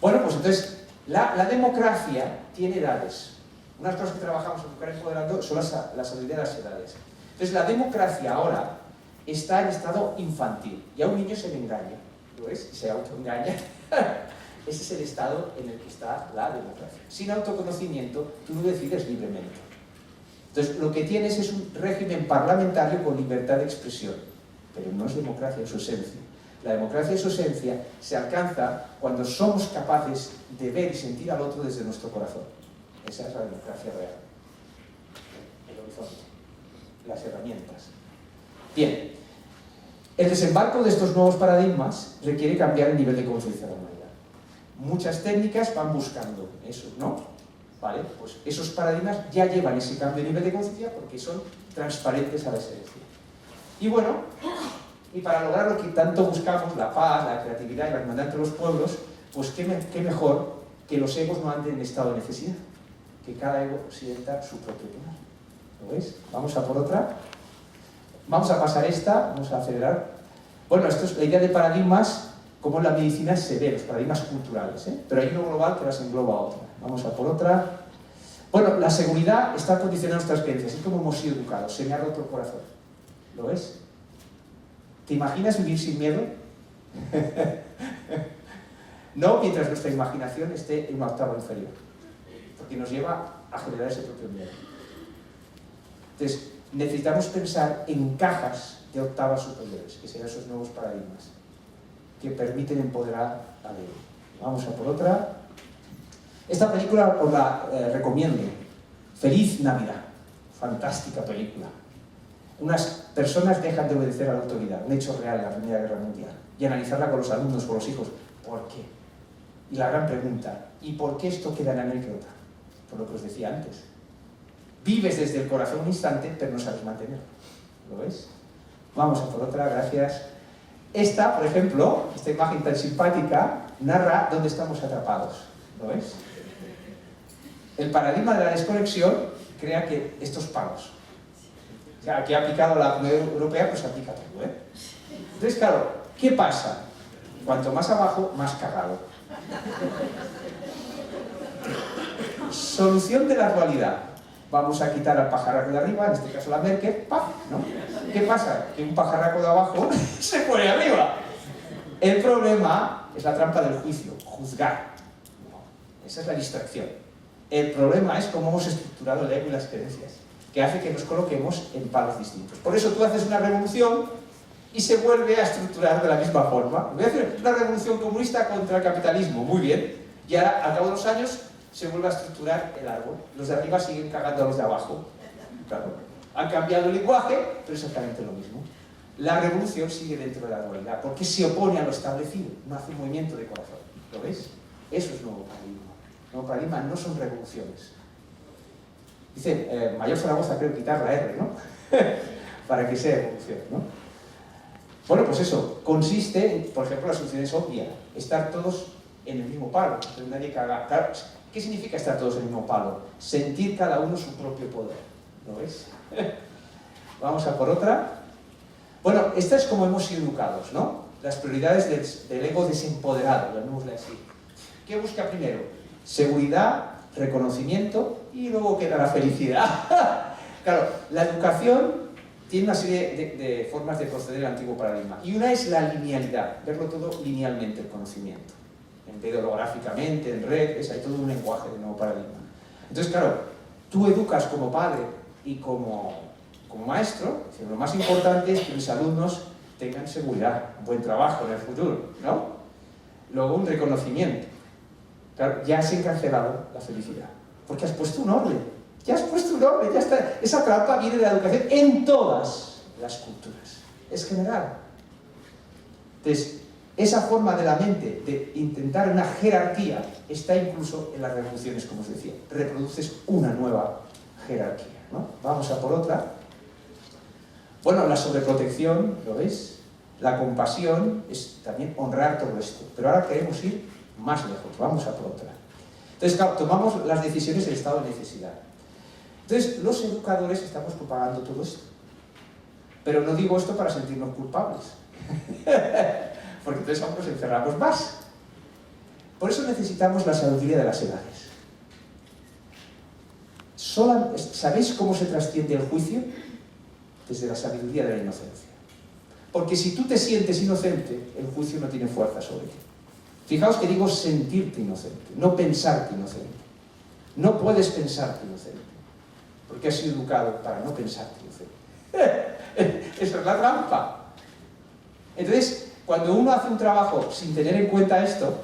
Bueno, pues entonces, la democracia tiene edades. Unas cosas que trabajamos en Educar Empoderando son la sabiduría de las edades. Entonces, la democracia ahora está en estado infantil. Y a un niño se le engaña, ¿lo ves? Y se autoengaña. Ese es el estado en el que está la democracia. Sin autoconocimiento, tú no decides libremente. Entonces, lo que tienes es un régimen parlamentario con libertad de expresión. Pero no es democracia en su esencia. La democracia en su esencia se alcanza cuando somos capaces de ver y sentir al otro desde nuestro corazón. Esa es la democracia real. El horizonte. Las herramientas. Bien. El desembarco de estos nuevos paradigmas requiere cambiar el nivel de conciencia de la humanidad. Muchas técnicas van buscando eso, ¿no? ¿Vale? Pues esos paradigmas ya llevan ese cambio de nivel de conciencia porque son transparentes a la esencia. Y bueno, y para lograr lo que tanto buscamos, la paz, la creatividad y la hermandad entre los pueblos, pues qué mejor que los egos no anden en estado de necesidad, que cada ego sienta su propio poder. ¿Lo veis? Vamos a por otra. Vamos a pasar esta, vamos a acelerar. Bueno, esto es la idea de paradigmas, como en la medicina se ve, los paradigmas culturales, ¿eh? Pero hay uno global que las engloba a otra. Vamos a por otra. Bueno, la seguridad está condicionada a nuestras creencias, es como hemos sido educados, se me ha roto el corazón. ¿Lo ves? ¿Te imaginas vivir sin miedo? No mientras nuestra imaginación esté en una octava inferior, porque nos lleva a generar ese propio miedo. Entonces, necesitamos pensar en cajas de octavas superiores, que sean esos nuevos paradigmas, que permiten empoderar al ego. Vamos a por otra. Esta película os la recomiendo. Feliz Navidad. Fantástica película. Unas personas dejan de obedecer a la autoridad, un hecho real en la Primera Guerra Mundial, y analizarla con los alumnos, con los hijos. ¿Por qué? Y la gran pregunta, ¿y por qué esto queda en anécdota? Por lo que os decía antes. Vives desde el corazón un instante, pero no sabes mantenerlo. ¿Lo ves? Vamos a por otra, gracias. Esta, por ejemplo, esta imagen tan simpática, narra dónde estamos atrapados. ¿Lo ves? El paradigma de la desconexión crea que estos palos. Aquí ha aplicado la Unión Europea, pues aplica todo, ¿eh? Entonces, claro, ¿qué pasa? Cuanto más abajo, más cagado. Solución de la dualidad. Vamos a quitar al pajarraco de arriba, en este caso la Merkel, ¡paf! ¿No? ¿Qué pasa? Que un pajarraco de abajo se pone arriba. El problema es la trampa del juicio, juzgar. No, esa es la distracción. El problema es cómo hemos estructurado el ego y las creencias, que hace que nos coloquemos en palos distintos. Por eso tú haces una revolución y se vuelve a estructurar de la misma forma. Voy a hacer una revolución comunista contra el capitalismo, muy bien. Y ahora, al cabo de los años, se vuelve a estructurar el árbol. Los de arriba siguen cagando a los de abajo. Claro. Han cambiado el lenguaje, pero es exactamente lo mismo. La revolución sigue dentro de la dualidad, porque se opone a lo establecido, no hace un movimiento de corazón. ¿Lo ves? Eso es nuevo paradigma. Nuevo paradigma no son revoluciones. Dice, Mayor Zaragoza, creo, quitar la R, ¿no? Para que sea evolución, ¿no? Bueno, pues eso, consiste en, por ejemplo, la solución es obvia, estar todos en el mismo palo, entonces nadie caga. Claro, ¿qué significa estar todos en el mismo palo? Sentir cada uno su propio poder, ¿lo ves? Vamos a por otra. Bueno, esta es como hemos sido educados, ¿no? Las prioridades del ego desempoderado, llamémosle así. ¿Qué busca primero? Seguridad, reconocimiento y luego queda la felicidad. Claro, la educación tiene una serie de formas de proceder el antiguo paradigma. Y una es la linealidad, verlo todo linealmente, el conocimiento. En vez de holográficamente, en red, hay todo un lenguaje del nuevo paradigma. Entonces, claro, tú educas como padre y como maestro, lo más importante es que mis alumnos tengan seguridad, un buen trabajo en el futuro, ¿no? Luego un reconocimiento. Claro, ya has encarcelado la felicidad, porque has puesto un orden. Ya has puesto un orden, ya está. Esa trampa viene de la educación en todas las culturas. Es general. Entonces, esa forma de la mente de intentar una jerarquía está incluso en las revoluciones, como os decía. Reproduces una nueva jerarquía, ¿no? Vamos a por otra. Bueno, la sobreprotección, ¿lo veis? La compasión es también honrar todo esto. Pero ahora queremos ir más lejos. Vamos a por otra. Entonces, claro, tomamos las decisiones en estado de necesidad. Entonces, los educadores estamos propagando todo esto. Pero no digo esto para sentirnos culpables. Porque entonces aún nos encerramos más. Por eso necesitamos la sabiduría de las edades. ¿Sabéis cómo se trasciende el juicio? Desde la sabiduría de la inocencia. Porque si tú te sientes inocente, el juicio no tiene fuerza sobre ti. Fijaos que digo sentirte inocente, no pensarte inocente. No puedes pensarte inocente, porque has sido educado para no pensarte inocente. Esa es la trampa. Entonces, cuando uno hace un trabajo sin tener en cuenta esto,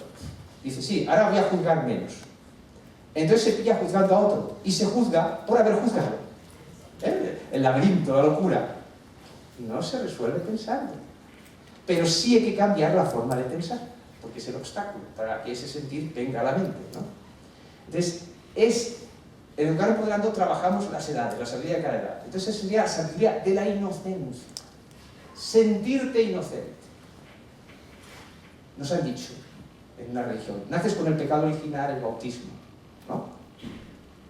dice, sí, ahora voy a juzgar menos. Entonces se pilla juzgando a otro, y se juzga por haber juzgado. El laberinto, la locura. No se resuelve pensando. Pero sí hay que cambiar la forma de pensar, porque es el obstáculo para que ese sentir venga a la mente, ¿no? Entonces, en Educar Empoderando trabajamos las edades, la sabiduría de cada edad. Entonces, esa sería la sabiduría de la inocencia. Sentirte inocente. Nos han dicho en una religión, naces con el pecado original, el bautismo, ¿no?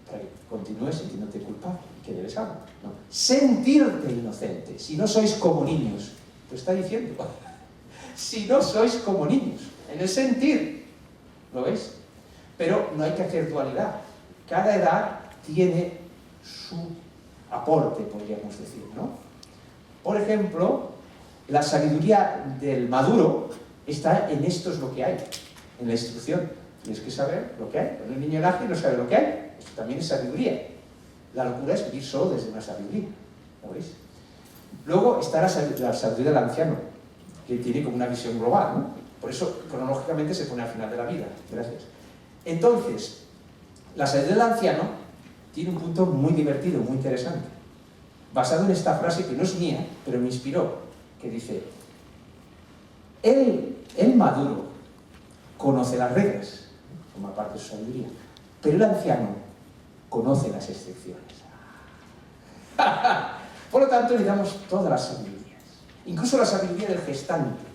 Para que continúes sintiéndote culpable, que debes algo, ¿no? Sentirte inocente, si no sois como niños, lo está diciendo. Si no sois como niños, en el sentir, ¿lo veis? Pero no hay que hacer dualidad. Cada edad tiene su aporte, podríamos decir, ¿no? Por ejemplo, la sabiduría del maduro está en esto es lo que hay, en la instrucción. Tienes que saber lo que hay. Cuando un niño nace y no sabe lo que hay, esto también es sabiduría. La locura es vivir solo desde una sabiduría, ¿lo veis? Luego está la sabiduría del anciano, que tiene como una visión global, ¿no? Por eso, cronológicamente, se pone al final de la vida. Gracias. Entonces, la sabiduría del anciano tiene un punto muy divertido, muy interesante, basado en esta frase que no es mía, pero me inspiró, que dice, el maduro conoce las reglas, forma parte de su sabiduría, pero el anciano conoce las excepciones. Por lo tanto, le damos todas las sabidurías, incluso la sabiduría del gestante.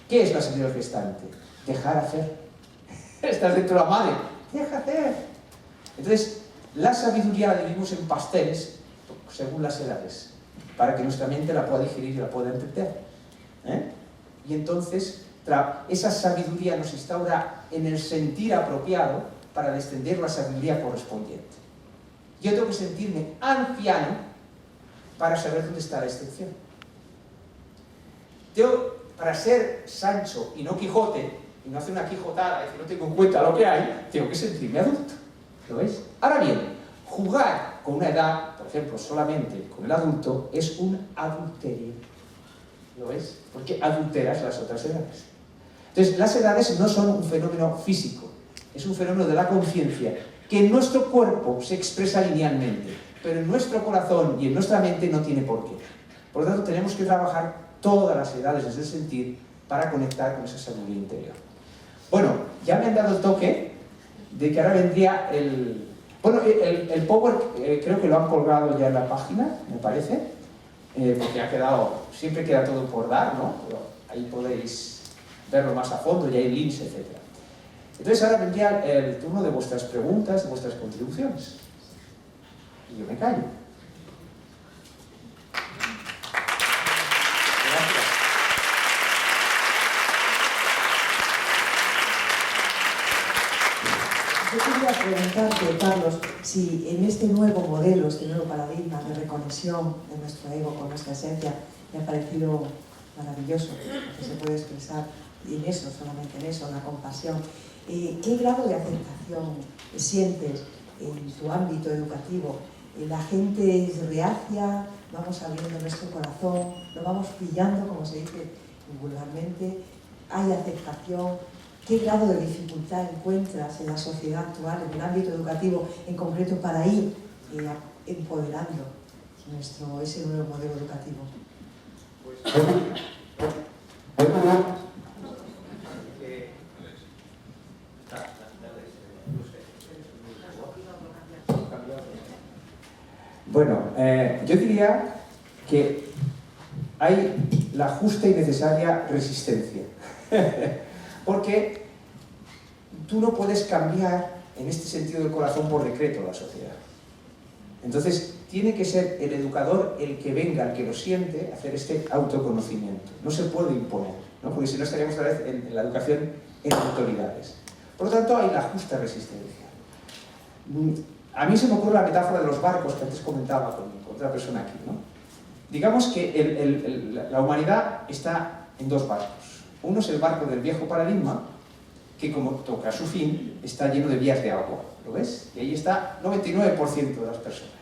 ¿Qué es la sabiduría del gestante? Dejar hacer. Estás dentro de la madre, deja hacer. Entonces, la sabiduría la dividimos en pasteles según las edades. para que nuestra mente la pueda digerir y la pueda entender. Y entonces esa sabiduría nos instaura en el sentir apropiado para descender la sabiduría correspondiente. Yo tengo que sentirme anciano para saber dónde está la excepción. Para ser Sancho y no Quijote, y no hacer una quijotada y que no tengo en cuenta lo que hay, tengo que sentirme adulto. ¿Lo veis? Ahora bien, jugar con una edad, por ejemplo, solamente con el adulto, es un adulterio. ¿Lo veis? Porque adulteras las otras edades. Entonces, las edades no son un fenómeno físico, es un fenómeno de la conciencia, que en nuestro cuerpo se expresa linealmente, pero en nuestro corazón y en nuestra mente no tiene por qué. Por lo tanto, tenemos que trabajar todas las edades desde el sentir para conectar con esa sabiduría interior. Bueno, ya me han dado el toque de que ahora vendría el... Bueno, el Power creo que lo han colgado ya en la página, me parece, porque ha quedado, siempre queda todo por dar, ¿no? Pero ahí podéis verlo más a fondo, ya hay links, etc. Entonces ahora vendría el turno de vuestras preguntas, de vuestras contribuciones. Y yo me callo. Yo quería preguntarte, Carlos, si en este nuevo modelo, este nuevo paradigma de reconexión de nuestro ego con nuestra esencia, me ha parecido maravilloso, que se puede expresar en eso, solamente en eso, en la compasión. ¿Qué grado de aceptación sientes en tu ámbito educativo? ¿La gente es reacia? ¿Vamos abriendo nuestro corazón? ¿Lo vamos pillando, como se dice vulgarmente? ¿Hay aceptación? ¿Qué grado de dificultad encuentras en la sociedad actual, en el ámbito educativo en concreto, para ir empoderando ese nuevo modelo educativo? Bueno, yo diría que hay la justa y necesaria resistencia. Porque tú no puedes cambiar en este sentido del corazón por decreto la sociedad. Entonces, tiene que ser el educador el que venga, el que lo siente, a hacer este autoconocimiento. No se puede imponer, ¿no? Porque si no estaríamos otra vez en la educación en autoridades. Por lo tanto, hay la justa resistencia. A mí se me ocurre la metáfora de los barcos que antes comentaba con otra persona aquí, ¿no? Digamos que la humanidad está en dos barcos. Uno es el barco del viejo paradigma, que como toca su fin, está lleno de vías de agua, ¿lo ves? Y ahí está 99% de las personas.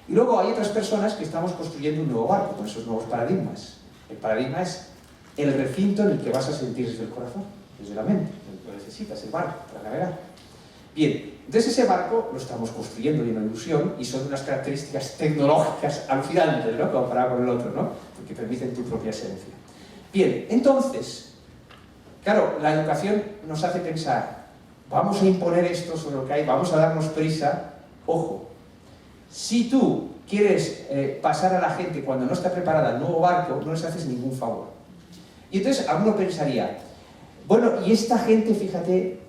Y luego hay otras personas que estamos construyendo un nuevo barco con esos nuevos paradigmas. El paradigma es el recinto en el que vas a sentir desde el corazón, desde la mente. Lo necesitas, el barco, para navegar. Bien, entonces ese barco lo estamos construyendo lleno de ilusión y son unas características tecnológicas alucinantes, ¿no? Comparado con el otro, ¿no? Porque permiten tu propia esencia. Bien, entonces... Claro, la educación nos hace pensar, vamos a imponer esto sobre lo que hay, vamos a darnos prisa. Ojo, si tú quieres pasar a la gente cuando no está preparada al nuevo barco, no les haces ningún favor. Y entonces alguno pensaría, bueno, y esta gente, fíjate,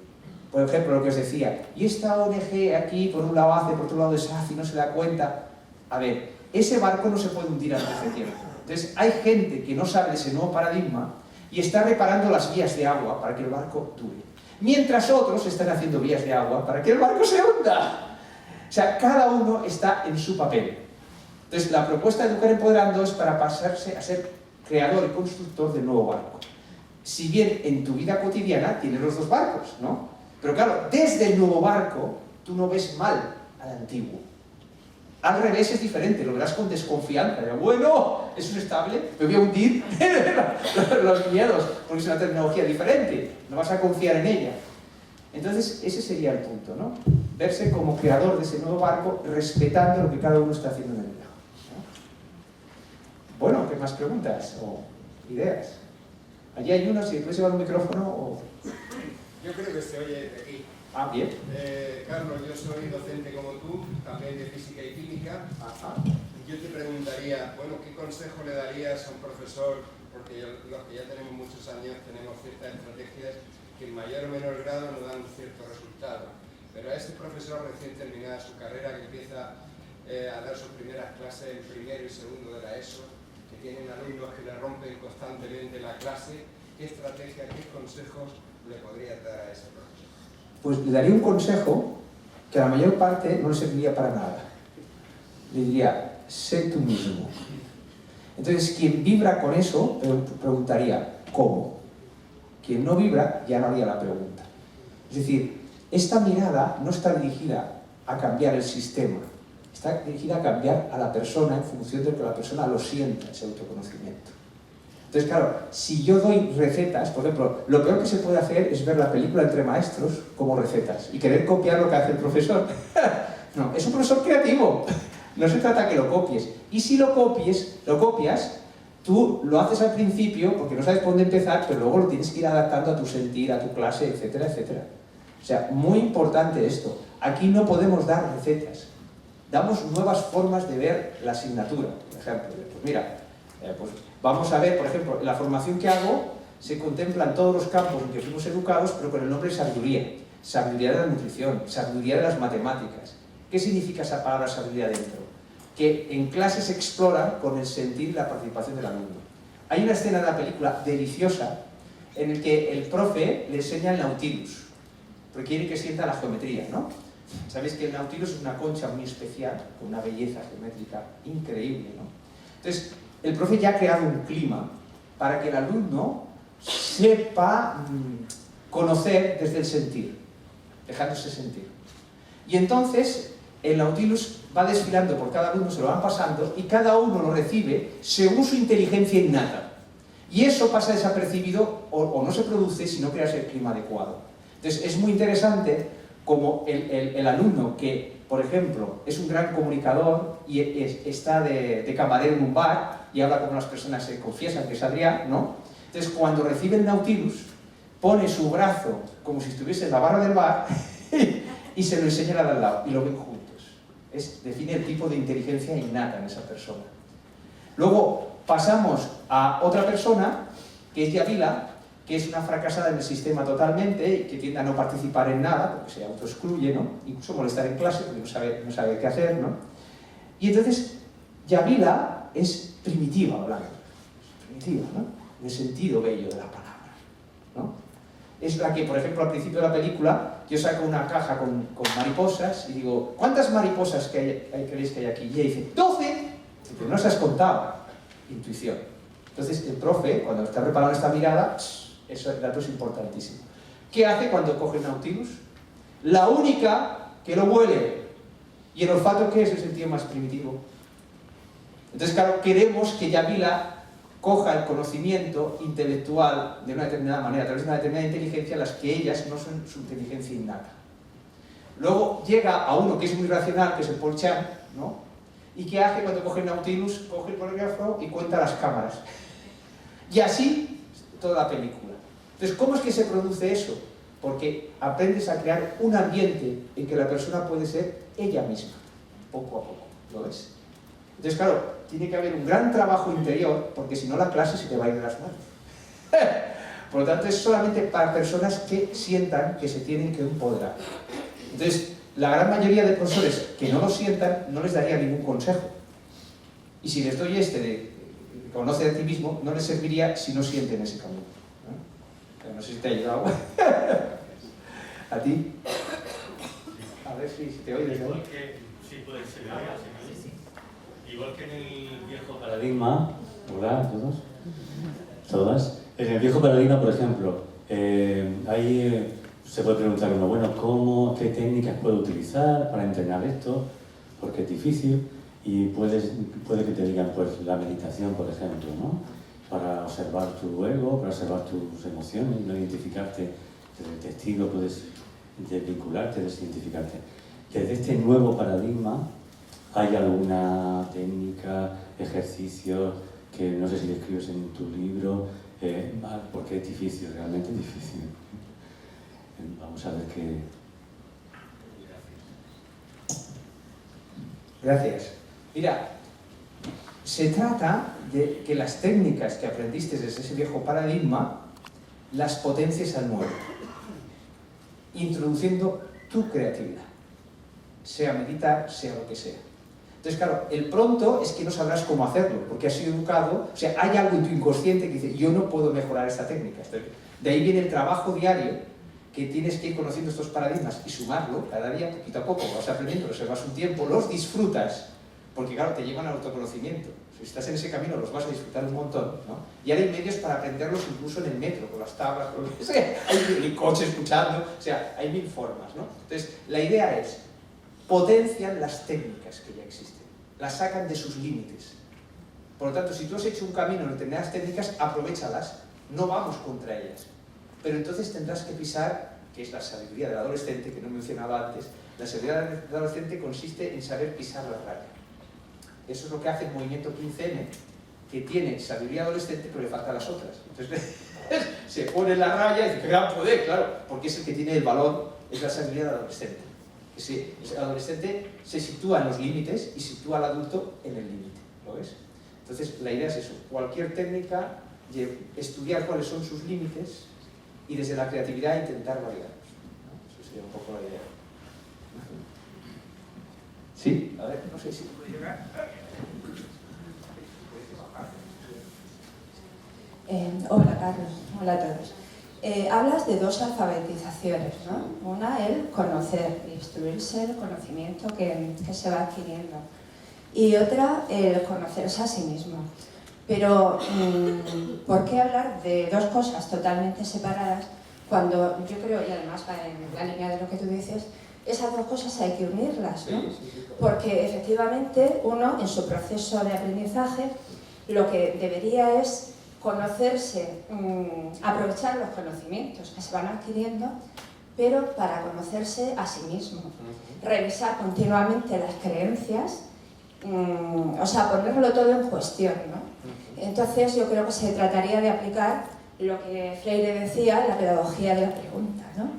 por ejemplo, lo que os decía, y esta ONG aquí, por un lado hace, por otro lado deshace y no se da cuenta. A ver, ese barco no se puede hundir antes de tiempo. Entonces hay gente que no sabe de ese nuevo paradigma y está reparando las vías de agua para que el barco dure. Mientras otros están haciendo vías de agua para que el barco se hunda. O sea, cada uno está en su papel. Entonces, la propuesta de Educar Empoderando es para pasarse a ser creador y constructor del nuevo barco. Si bien en tu vida cotidiana tienes los dos barcos, ¿no? Pero claro, desde el nuevo barco, tú no ves mal al antiguo. Al revés es diferente, lo verás con desconfianza. Bueno, eso es estable, me voy a hundir los miedos, porque es una tecnología diferente, no vas a confiar en ella. Entonces, ese sería el punto, ¿no? Verse como creador de ese nuevo barco, respetando lo que cada uno está haciendo en el viaje, ¿no? Bueno, ¿qué más preguntas o ideas? Allí hay uno, si puedes llevar un micrófono o... Yo creo que se oye de aquí. Ah, bien. Carlos, yo soy docente como tú, también de física y química. Ajá. Yo te preguntaría, bueno, ¿qué consejo le darías a un profesor? Porque los que ya tenemos muchos años tenemos ciertas estrategias que en mayor o menor grado nos dan un cierto resultado. Pero a este profesor recién terminada su carrera, que empieza a dar sus primeras clases en primero y segundo de la ESO, que tienen alumnos que le rompen constantemente la clase, ¿qué estrategia, qué consejos le podrías dar a ese profesor? Pues le daría un consejo que a la mayor parte no le serviría para nada. Le diría, sé tú mismo. Entonces, quien vibra con eso, preguntaría, ¿cómo? Quien no vibra, ya no haría la pregunta. Es decir, esta mirada no está dirigida a cambiar el sistema, está dirigida a cambiar a la persona en función de que la persona lo sienta, ese autoconocimiento. Entonces, claro, si yo doy recetas, por ejemplo, lo peor que se puede hacer es ver la película Entre Maestros como recetas y querer copiar lo que hace el profesor. No, es un profesor creativo. No se trata que lo copies. Y si lo copias, tú lo haces al principio porque no sabes por dónde empezar, pero luego lo tienes que ir adaptando a tu sentir, a tu clase, etcétera, etcétera. O sea, muy importante esto. Aquí no podemos dar recetas. Damos nuevas formas de ver la asignatura. Por ejemplo, pues mira, pues vamos a ver, por ejemplo, la formación que hago se contemplan todos los campos en que fuimos educados, pero con el nombre sabiduría. Sabiduría de la nutrición, sabiduría de las matemáticas. ¿Qué significa esa palabra sabiduría dentro? Que en clase se explora con el sentir y la participación del alumno. Hay una escena de la película deliciosa en el que el profe le enseña el Nautilus, porque quiere que sienta la geometría, ¿no? Sabéis que el Nautilus es una concha muy especial, con una belleza geométrica increíble, ¿no? Entonces, el profe ya ha creado un clima para que el alumno sepa conocer desde el sentir, dejándose sentir. Y entonces, el Nautilus va desfilando por cada alumno, se lo van pasando, y cada uno lo recibe según su inteligencia innata. Y eso pasa desapercibido o no se produce si no creas el clima adecuado. Entonces, es muy interesante como el alumno que, por ejemplo, es un gran comunicador y está de camarero en un bar y habla como las personas se confiesan, que es Adrián, ¿no? Entonces, cuando recibe el Nautilus, pone su brazo como si estuviese en la barra del bar y se lo enseña al lado y lo ven juntos. Define el tipo de inteligencia innata en esa persona. Luego pasamos a otra persona, que es Yavila, que es una fracasada en el sistema totalmente y que tiende a no participar en nada, porque se autoexcluye, ¿no? Incluso molestar en clase, porque no sabe qué hacer, ¿no? Y entonces, Yavila es primitiva hablando, primitiva, ¿no? En el sentido bello de la palabra, ¿no? Es la que, por ejemplo, al principio de la película, yo saco una caja con mariposas y digo, ¿cuántas mariposas creéis que hay aquí? Y ella dice, 12, pero no se has contado. Intuición. Entonces, el profe, cuando está preparando esta mirada, ese dato es importantísimo. ¿Qué hace cuando coge el Nautilus? La única que lo huele. ¿Y el olfato qué es el sentido más primitivo? Entonces, claro, queremos que Yavila coja el conocimiento intelectual de una determinada manera, a través de una determinada inteligencia, las que ellas no son su inteligencia innata. Luego llega a uno que es muy racional, que es el Paul Chan, ¿no? ¿Y qué hace cuando coge el Nautilus? Coge el bolígrafo y cuenta las cámaras. Y así, toda la película. Entonces, ¿cómo es que se produce eso? Porque aprendes a crear un ambiente en que la persona puede ser ella misma, poco a poco, ¿lo ves? Entonces, claro, tiene que haber un gran trabajo interior, porque si no la clase se te va a ir de las manos. Por lo tanto, es solamente para personas que sientan que se tienen que empoderar. Entonces, la gran mayoría de profesores que no lo sientan, no les daría ningún consejo. Y si les doy de conoce de ti mismo, no les serviría si no sienten ese camino. No sé si te ha ayudado. ¿A ti? A ver si te oyes. Igual que, sí, puede ser. Igual que en el viejo paradigma, hola a todos, todas. En el viejo paradigma, por ejemplo, ahí se puede preguntar uno, bueno, ¿qué técnicas puedo utilizar para entrenar esto? Porque es difícil y puede que te digan, pues, la meditación, por ejemplo, ¿no? Para observar tu ego, para observar tus emociones, no identificarte desde el testigo, puedes desvincularte, desidentificarte. Desde este nuevo paradigma, ¿hay alguna técnica, ejercicio que no sé si describes en tu libro? Porque es difícil, realmente es difícil. Vamos a ver qué... Gracias. Mira, se trata de que las técnicas que aprendiste desde ese viejo paradigma las potencies al nuevo, introduciendo tu creatividad, sea meditar, sea lo que sea. Entonces, claro, el pronto es que no sabrás cómo hacerlo, porque has sido educado, o sea, hay algo en tu inconsciente que dice, yo no puedo mejorar esta técnica. De ahí viene el trabajo diario, que tienes que ir conociendo estos paradigmas y sumarlo cada día, poquito a poco, vas aprendiendo, reservas un tiempo, los disfrutas, porque claro, te llevan al autoconocimiento. Si estás en ese camino, los vas a disfrutar un montón, ¿no? Y ahora hay medios para aprenderlos incluso en el metro, con las tablas, con lo que sea. Hay el coche escuchando, o sea, hay mil formas, ¿no? Entonces, la idea es, potencian las técnicas que ya existen, las sacan de sus límites. Por lo tanto, si tú has hecho un camino en determinadas técnicas, aprovéchalas, no vamos contra ellas. Pero entonces tendrás que pisar, que es la sabiduría del adolescente, que no mencionaba antes, la sabiduría del adolescente consiste en saber pisar la raya. Eso es lo que hace el movimiento 15M, que tiene sabiduría adolescente, pero le faltan las otras. Entonces, se pone en la raya y dice, qué gran poder, claro, porque es el que tiene el valor, es la sabiduría del adolescente. El adolescente se sitúa en los límites y sitúa al adulto en el límite, ¿lo ves? Entonces, la idea es eso, cualquier técnica, estudiar cuáles son sus límites y desde la creatividad intentar validarlos, ¿no? Eso sería un poco la idea. Sí, a ver, no sé si puede llegar. Hola Carlos, hola a todos. Hablas de dos alfabetizaciones, ¿no? Una, el conocer, instruirse, el conocimiento que se va adquiriendo. Y otra, el conocerse a sí mismo. Pero, ¿por qué hablar de dos cosas totalmente separadas cuando yo creo, y además va en la línea de lo que tú dices, esas dos cosas hay que unirlas, ¿no? Porque efectivamente uno, en su proceso de aprendizaje, lo que debería es conocerse, aprovechar los conocimientos que se van adquiriendo, pero para conocerse a sí mismo. Revisar continuamente las creencias, o sea, ponerlo todo en cuestión, ¿no? Entonces yo creo que se trataría de aplicar lo que Freire decía, la pedagogía de la pregunta, ¿no?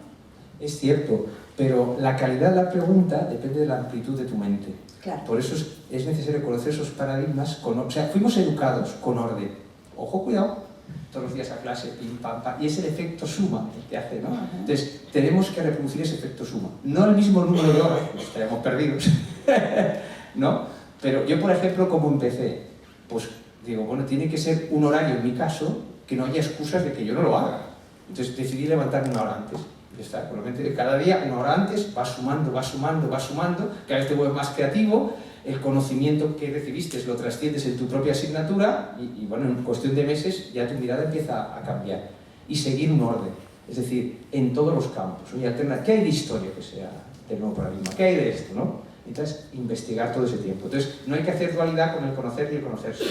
Es cierto, pero la calidad de la pregunta depende de la amplitud de tu mente. Claro. Por eso es necesario conocer esos paradigmas, o sea, fuimos educados con orden. Ojo, cuidado, todos los días a clase, pim, pam, pam, y es el efecto suma el que hace, ¿no? Entonces, tenemos que reproducir ese efecto suma. No el mismo número de horas, pues estaríamos perdidos, ¿no? Pero yo, por ejemplo, como empecé, pues digo, bueno, tiene que ser un horario, en mi caso, que no haya excusas de que yo no lo haga. Entonces decidí levantarme una hora antes. Ya está, cada día una hora antes, vas sumando, cada vez te vuelves más creativo, el conocimiento que recibiste lo trasciendes en tu propia asignatura y bueno, en cuestión de meses ya tu mirada empieza a cambiar. Y seguir un orden, es decir, en todos los campos. Oye, alterna, ¿qué hay de historia que sea del nuevo paradigma? ¿Qué hay de esto, no? Entonces, investigar todo ese tiempo. Entonces, no hay que hacer dualidad con el conocer y el conocerse.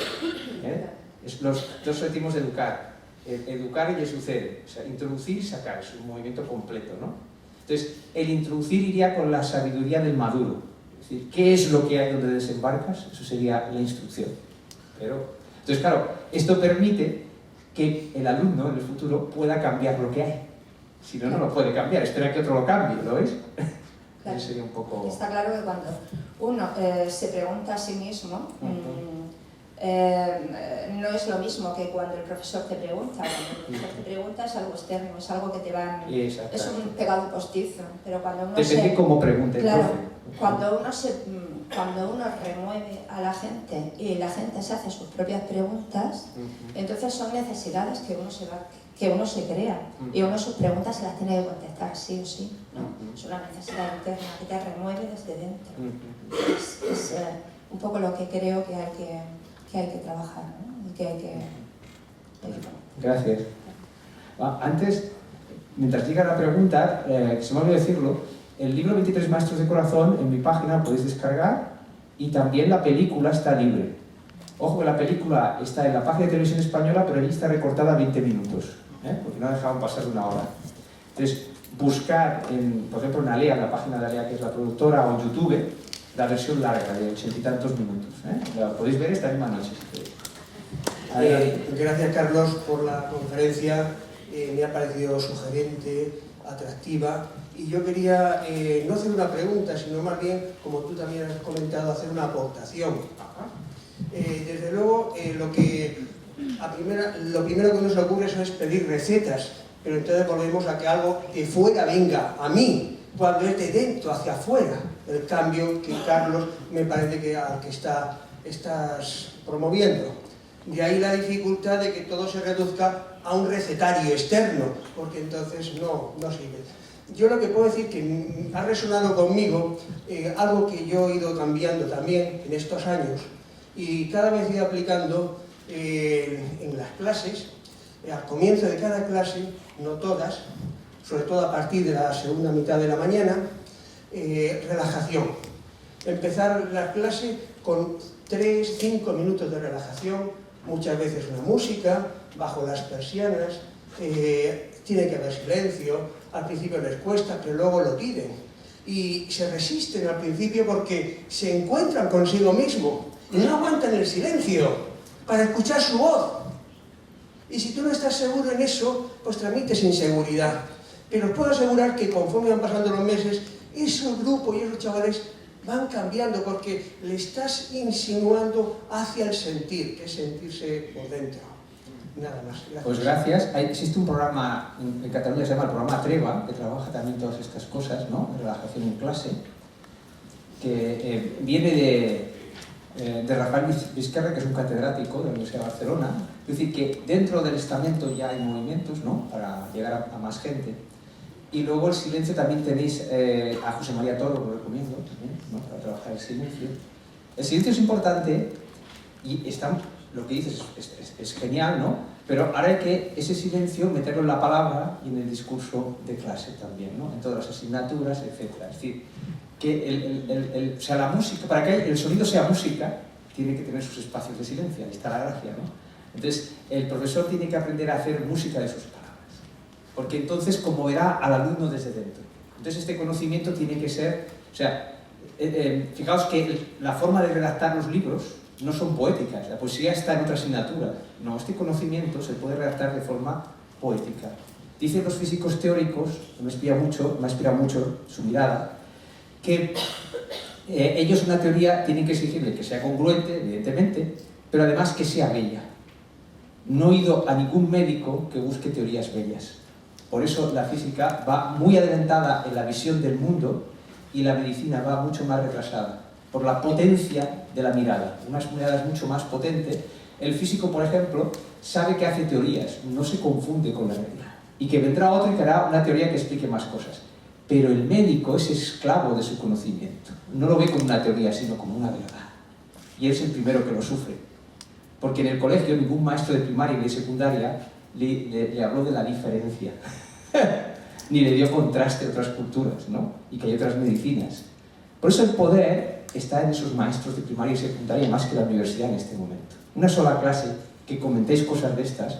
Los dos objetivos de educar. Educar y sucede. O sea, introducir y sacar. Es un movimiento completo, ¿no? Entonces, el introducir iría con la sabiduría del maduro. Es decir, ¿qué es lo que hay donde desembarcas? Eso sería la instrucción. Entonces, claro, esto permite que el alumno en el futuro pueda cambiar lo que hay. Si no, no lo puede cambiar. Espera que otro lo cambie, ¿lo ves? Claro. Sería un poco... Está claro que cuando uno se pregunta a sí mismo, no es lo mismo que cuando el profesor te pregunta. Cuando el profesor te pregunta es algo externo, es algo que te van... Es un pegado postizo. Pero cuando uno depende cómo pregunte. Claro, cuando uno remueve a la gente y la gente se hace sus propias preguntas, entonces son necesidades que uno se crea y uno sus preguntas se las tiene que contestar sí o sí, ¿no? Es una necesidad interna que te remueve desde dentro. Es un poco lo que creo que hay que trabajar, ¿no? Y que hay que... Gracias. Antes, mientras llega la pregunta, se me olvidó decirlo, el libro 23 Maestros de Corazón en mi página podéis descargar y también la película está libre. Ojo que la película está en la página de Televisión Española, pero allí está recortada a 20 minutos, porque no dejaban pasar de una hora. Entonces, buscar, por ejemplo, en Alea, la página de Alea, que es la productora, o en YouTube, la versión larga, de 80 y tantos minutos. La podéis ver esta misma noche, si queréis. Gracias, Carlos, por la conferencia. Me ha parecido sugerente, atractiva. Y yo quería no hacer una pregunta, sino más bien, como tú también has comentado, hacer una aportación. Desde luego, lo primero que nos ocurre es pedir recetas, pero entonces volvemos a que algo de fuera venga a mí, cuando es de dentro hacia afuera. el cambio que, Carlos, me parece que al que estás promoviendo. De ahí la dificultad de que todo se reduzca a un recetario externo, porque entonces no sirve. Yo lo que puedo decir que ha resonado conmigo algo que yo he ido cambiando también en estos años y cada vez he ido aplicando en las clases, al comienzo de cada clase, no todas, sobre todo a partir de la segunda mitad de la mañana, relajación. Empezar la clase con 3-5 minutos de relajación, muchas veces una música, bajo las persianas, tiene que haber silencio, al principio les cuesta, pero luego lo piden. Y se resisten al principio porque se encuentran consigo mismo y no aguantan el silencio para escuchar su voz. Y si tú no estás seguro en eso, pues transmites inseguridad. Pero os puedo asegurar que conforme van pasando los meses, esos grupos y esos chavales van cambiando porque le estás insinuando hacia el sentir, que es sentirse por dentro. Nada más. Gracias. Pues gracias. Existe un programa en Cataluña, se llama el programa Treva, que trabaja también todas estas cosas, ¿no? De relajación en clase, que viene de Rafael Vizquerra, que es un catedrático de la Universidad de Barcelona. Es decir, que dentro del estamento ya hay movimientos, ¿no? Para llegar a más gente. Y luego el silencio también tenéis a José María Toro, lo recomiendo también, ¿no? Para trabajar el silencio. El silencio es importante y lo que dices es genial, ¿no? Pero ahora hay que ese silencio meterlo en la palabra y en el discurso de clase también, ¿no? En todas las asignaturas, etc. Es decir, que o sea, la música, para que el sonido sea música, tiene que tener sus espacios de silencio, ahí está la gracia, ¿no? Entonces, el profesor tiene que aprender a hacer música de sus palabras, porque entonces conmoverá al alumno desde dentro. Entonces, este conocimiento tiene que ser, o sea, fijaos que la forma de redactar los libros no son poéticas, la poesía está en otra asignatura. No, este conocimiento se puede redactar de forma poética. Dicen los físicos teóricos, me ha inspirado mucho su mirada, que ellos en la teoría tienen que exigirle que sea congruente, evidentemente, pero además que sea bella. No he oído a ningún médico que busque teorías bellas. Por eso la física va muy adelantada en la visión del mundo y la medicina va mucho más retrasada, por la potencia de la mirada. Una mirada es mucho más potente. El físico, por ejemplo, sabe que hace teorías, no se confunde con la realidad. Y que vendrá otro y que hará una teoría que explique más cosas. Pero el médico es esclavo de su conocimiento. No lo ve como una teoría, sino como una verdad. Y es el primero que lo sufre. Porque en el colegio ningún maestro de primaria y de secundaria le habló de la diferencia. Ni le dio contraste a otras culturas, ¿no? Y que hay otras medicinas. Por eso el poder está en esos maestros de primaria y secundaria más que la universidad en este momento. Una sola clase que comentéis cosas de estas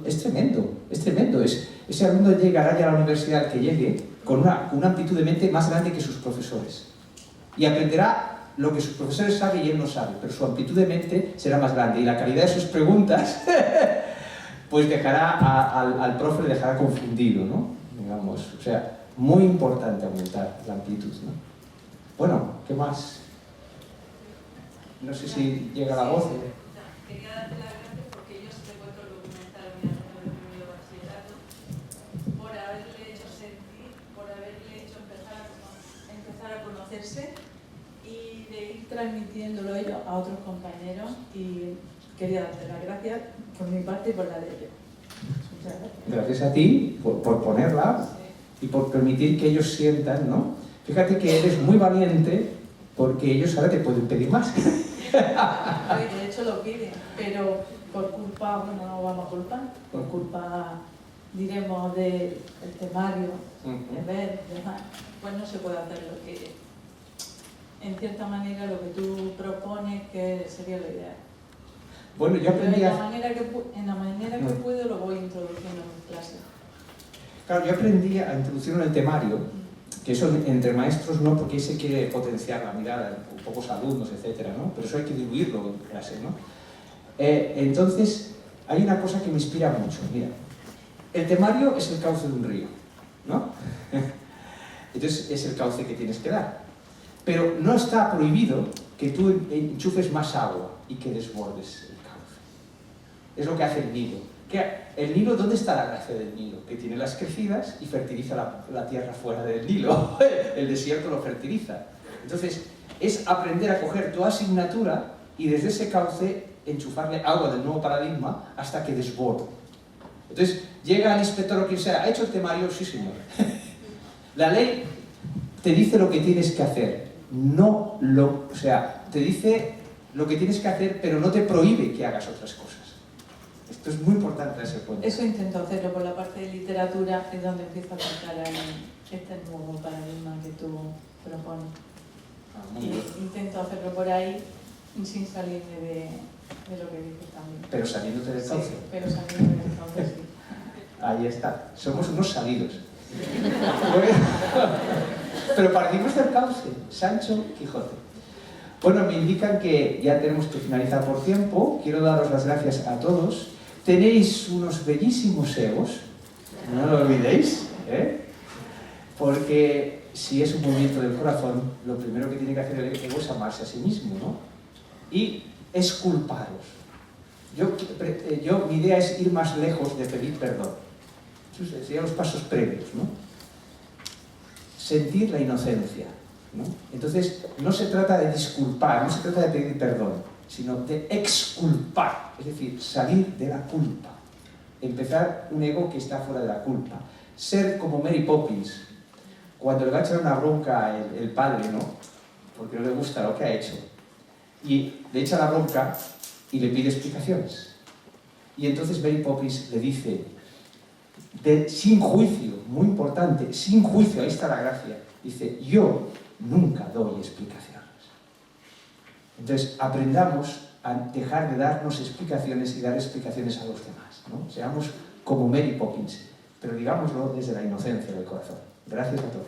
es tremendo, es tremendo. Ese alumno llegará ya a la universidad que llegue con una amplitud de mente más grande que sus profesores. Y aprenderá lo que sus profesores saben y él no sabe, pero su amplitud de mente será más grande. Y la calidad de sus preguntas pues dejará al profe, le dejará confundido, ¿no? Digamos, o sea, muy importante aumentar la amplitud, ¿no? Bueno, ¿qué más? No sé si llega la voz. Quería darte las gracias porque ellos te cuento el documental de primer bachillerato por haberle hecho sentir, por haberle hecho empezar a conocerse y de ir transmitiéndolo ellos a otros compañeros, y quería darte las gracias por mi parte y por la de ellos. Muchas gracias. Gracias a ti por ponerla y por permitir que ellos sientan, ¿no? Fíjate que eres muy valiente porque ellos ahora te pueden pedir más. De hecho lo piden, pero por culpa, bueno, no vamos a culpar, por culpa, diremos, del temario, de ver, demás, pues no se puede hacer lo que, en cierta manera, lo que tú propones, que sería lo ideal. Bueno, yo aprendí en la manera que puedo lo voy introduciendo en mis clases. Claro, yo aprendí a introducirlo en el temario, que eso entre maestros no, porque ahí se quiere potenciar la mirada, pocos alumnos, etcétera, ¿no? Pero eso hay que diluirlo en clase, ¿no? Entonces, hay una cosa que me inspira mucho, mira. El temario es el cauce de un río, ¿no? Entonces, es el cauce que tienes que dar. Pero no está prohibido que tú enchufes más agua y que desbordes el cauce. Es lo que hace el Nilo. ¿El Nilo, dónde está la gracia del Nilo? Que tiene las crecidas y fertiliza la tierra fuera del Nilo. El desierto lo fertiliza. Entonces, es aprender a coger tu asignatura y desde ese cauce enchufarle agua del nuevo paradigma hasta que desborde. Entonces, llega el inspector o quien sea, ¿ha hecho el temario? Sí, señor. La ley te dice lo que tienes que hacer, o sea, te dice lo que tienes que hacer, pero no te prohíbe que hagas otras cosas. Esto es muy importante ese punto. Eso intento hacerlo por la parte de literatura, es donde empiezo a tratar este nuevo paradigma que tú propones. Intento hacerlo por ahí sin salirme de lo que dices también. Pero saliéndote del cauce. Sí, pero saliéndome del cauce, sí. Ahí está, somos unos salidos. Pero partimos del cauce, Sancho Quijote. Bueno, me indican que ya tenemos que finalizar por tiempo. Quiero daros las gracias a todos. Tenéis unos bellísimos egos, no lo olvidéis, porque si es un movimiento del corazón, lo primero que tiene que hacer el ego es amarse a sí mismo, ¿no? Y exculparos. Mi idea es ir más lejos de pedir perdón. Esos serían los pasos previos, ¿no? Sentir la inocencia, ¿no? Entonces, no se trata de disculpar, no se trata de pedir perdón, sino de exculpar, es decir, salir de la culpa. Empezar un ego que está fuera de la culpa. Ser como Mary Poppins, cuando le va a echar una bronca el padre, ¿no? Porque no le gusta lo que ha hecho. Y le echa la bronca y le pide explicaciones. Y entonces Mary Poppins le dice, sin juicio, muy importante, sin juicio, ahí está la gracia, dice, yo nunca doy explicaciones. Entonces, aprendamos a dejar de darnos explicaciones y dar explicaciones a los demás, ¿no? Seamos como Mary Poppins, pero digámoslo desde la inocencia del corazón. Gracias a todos.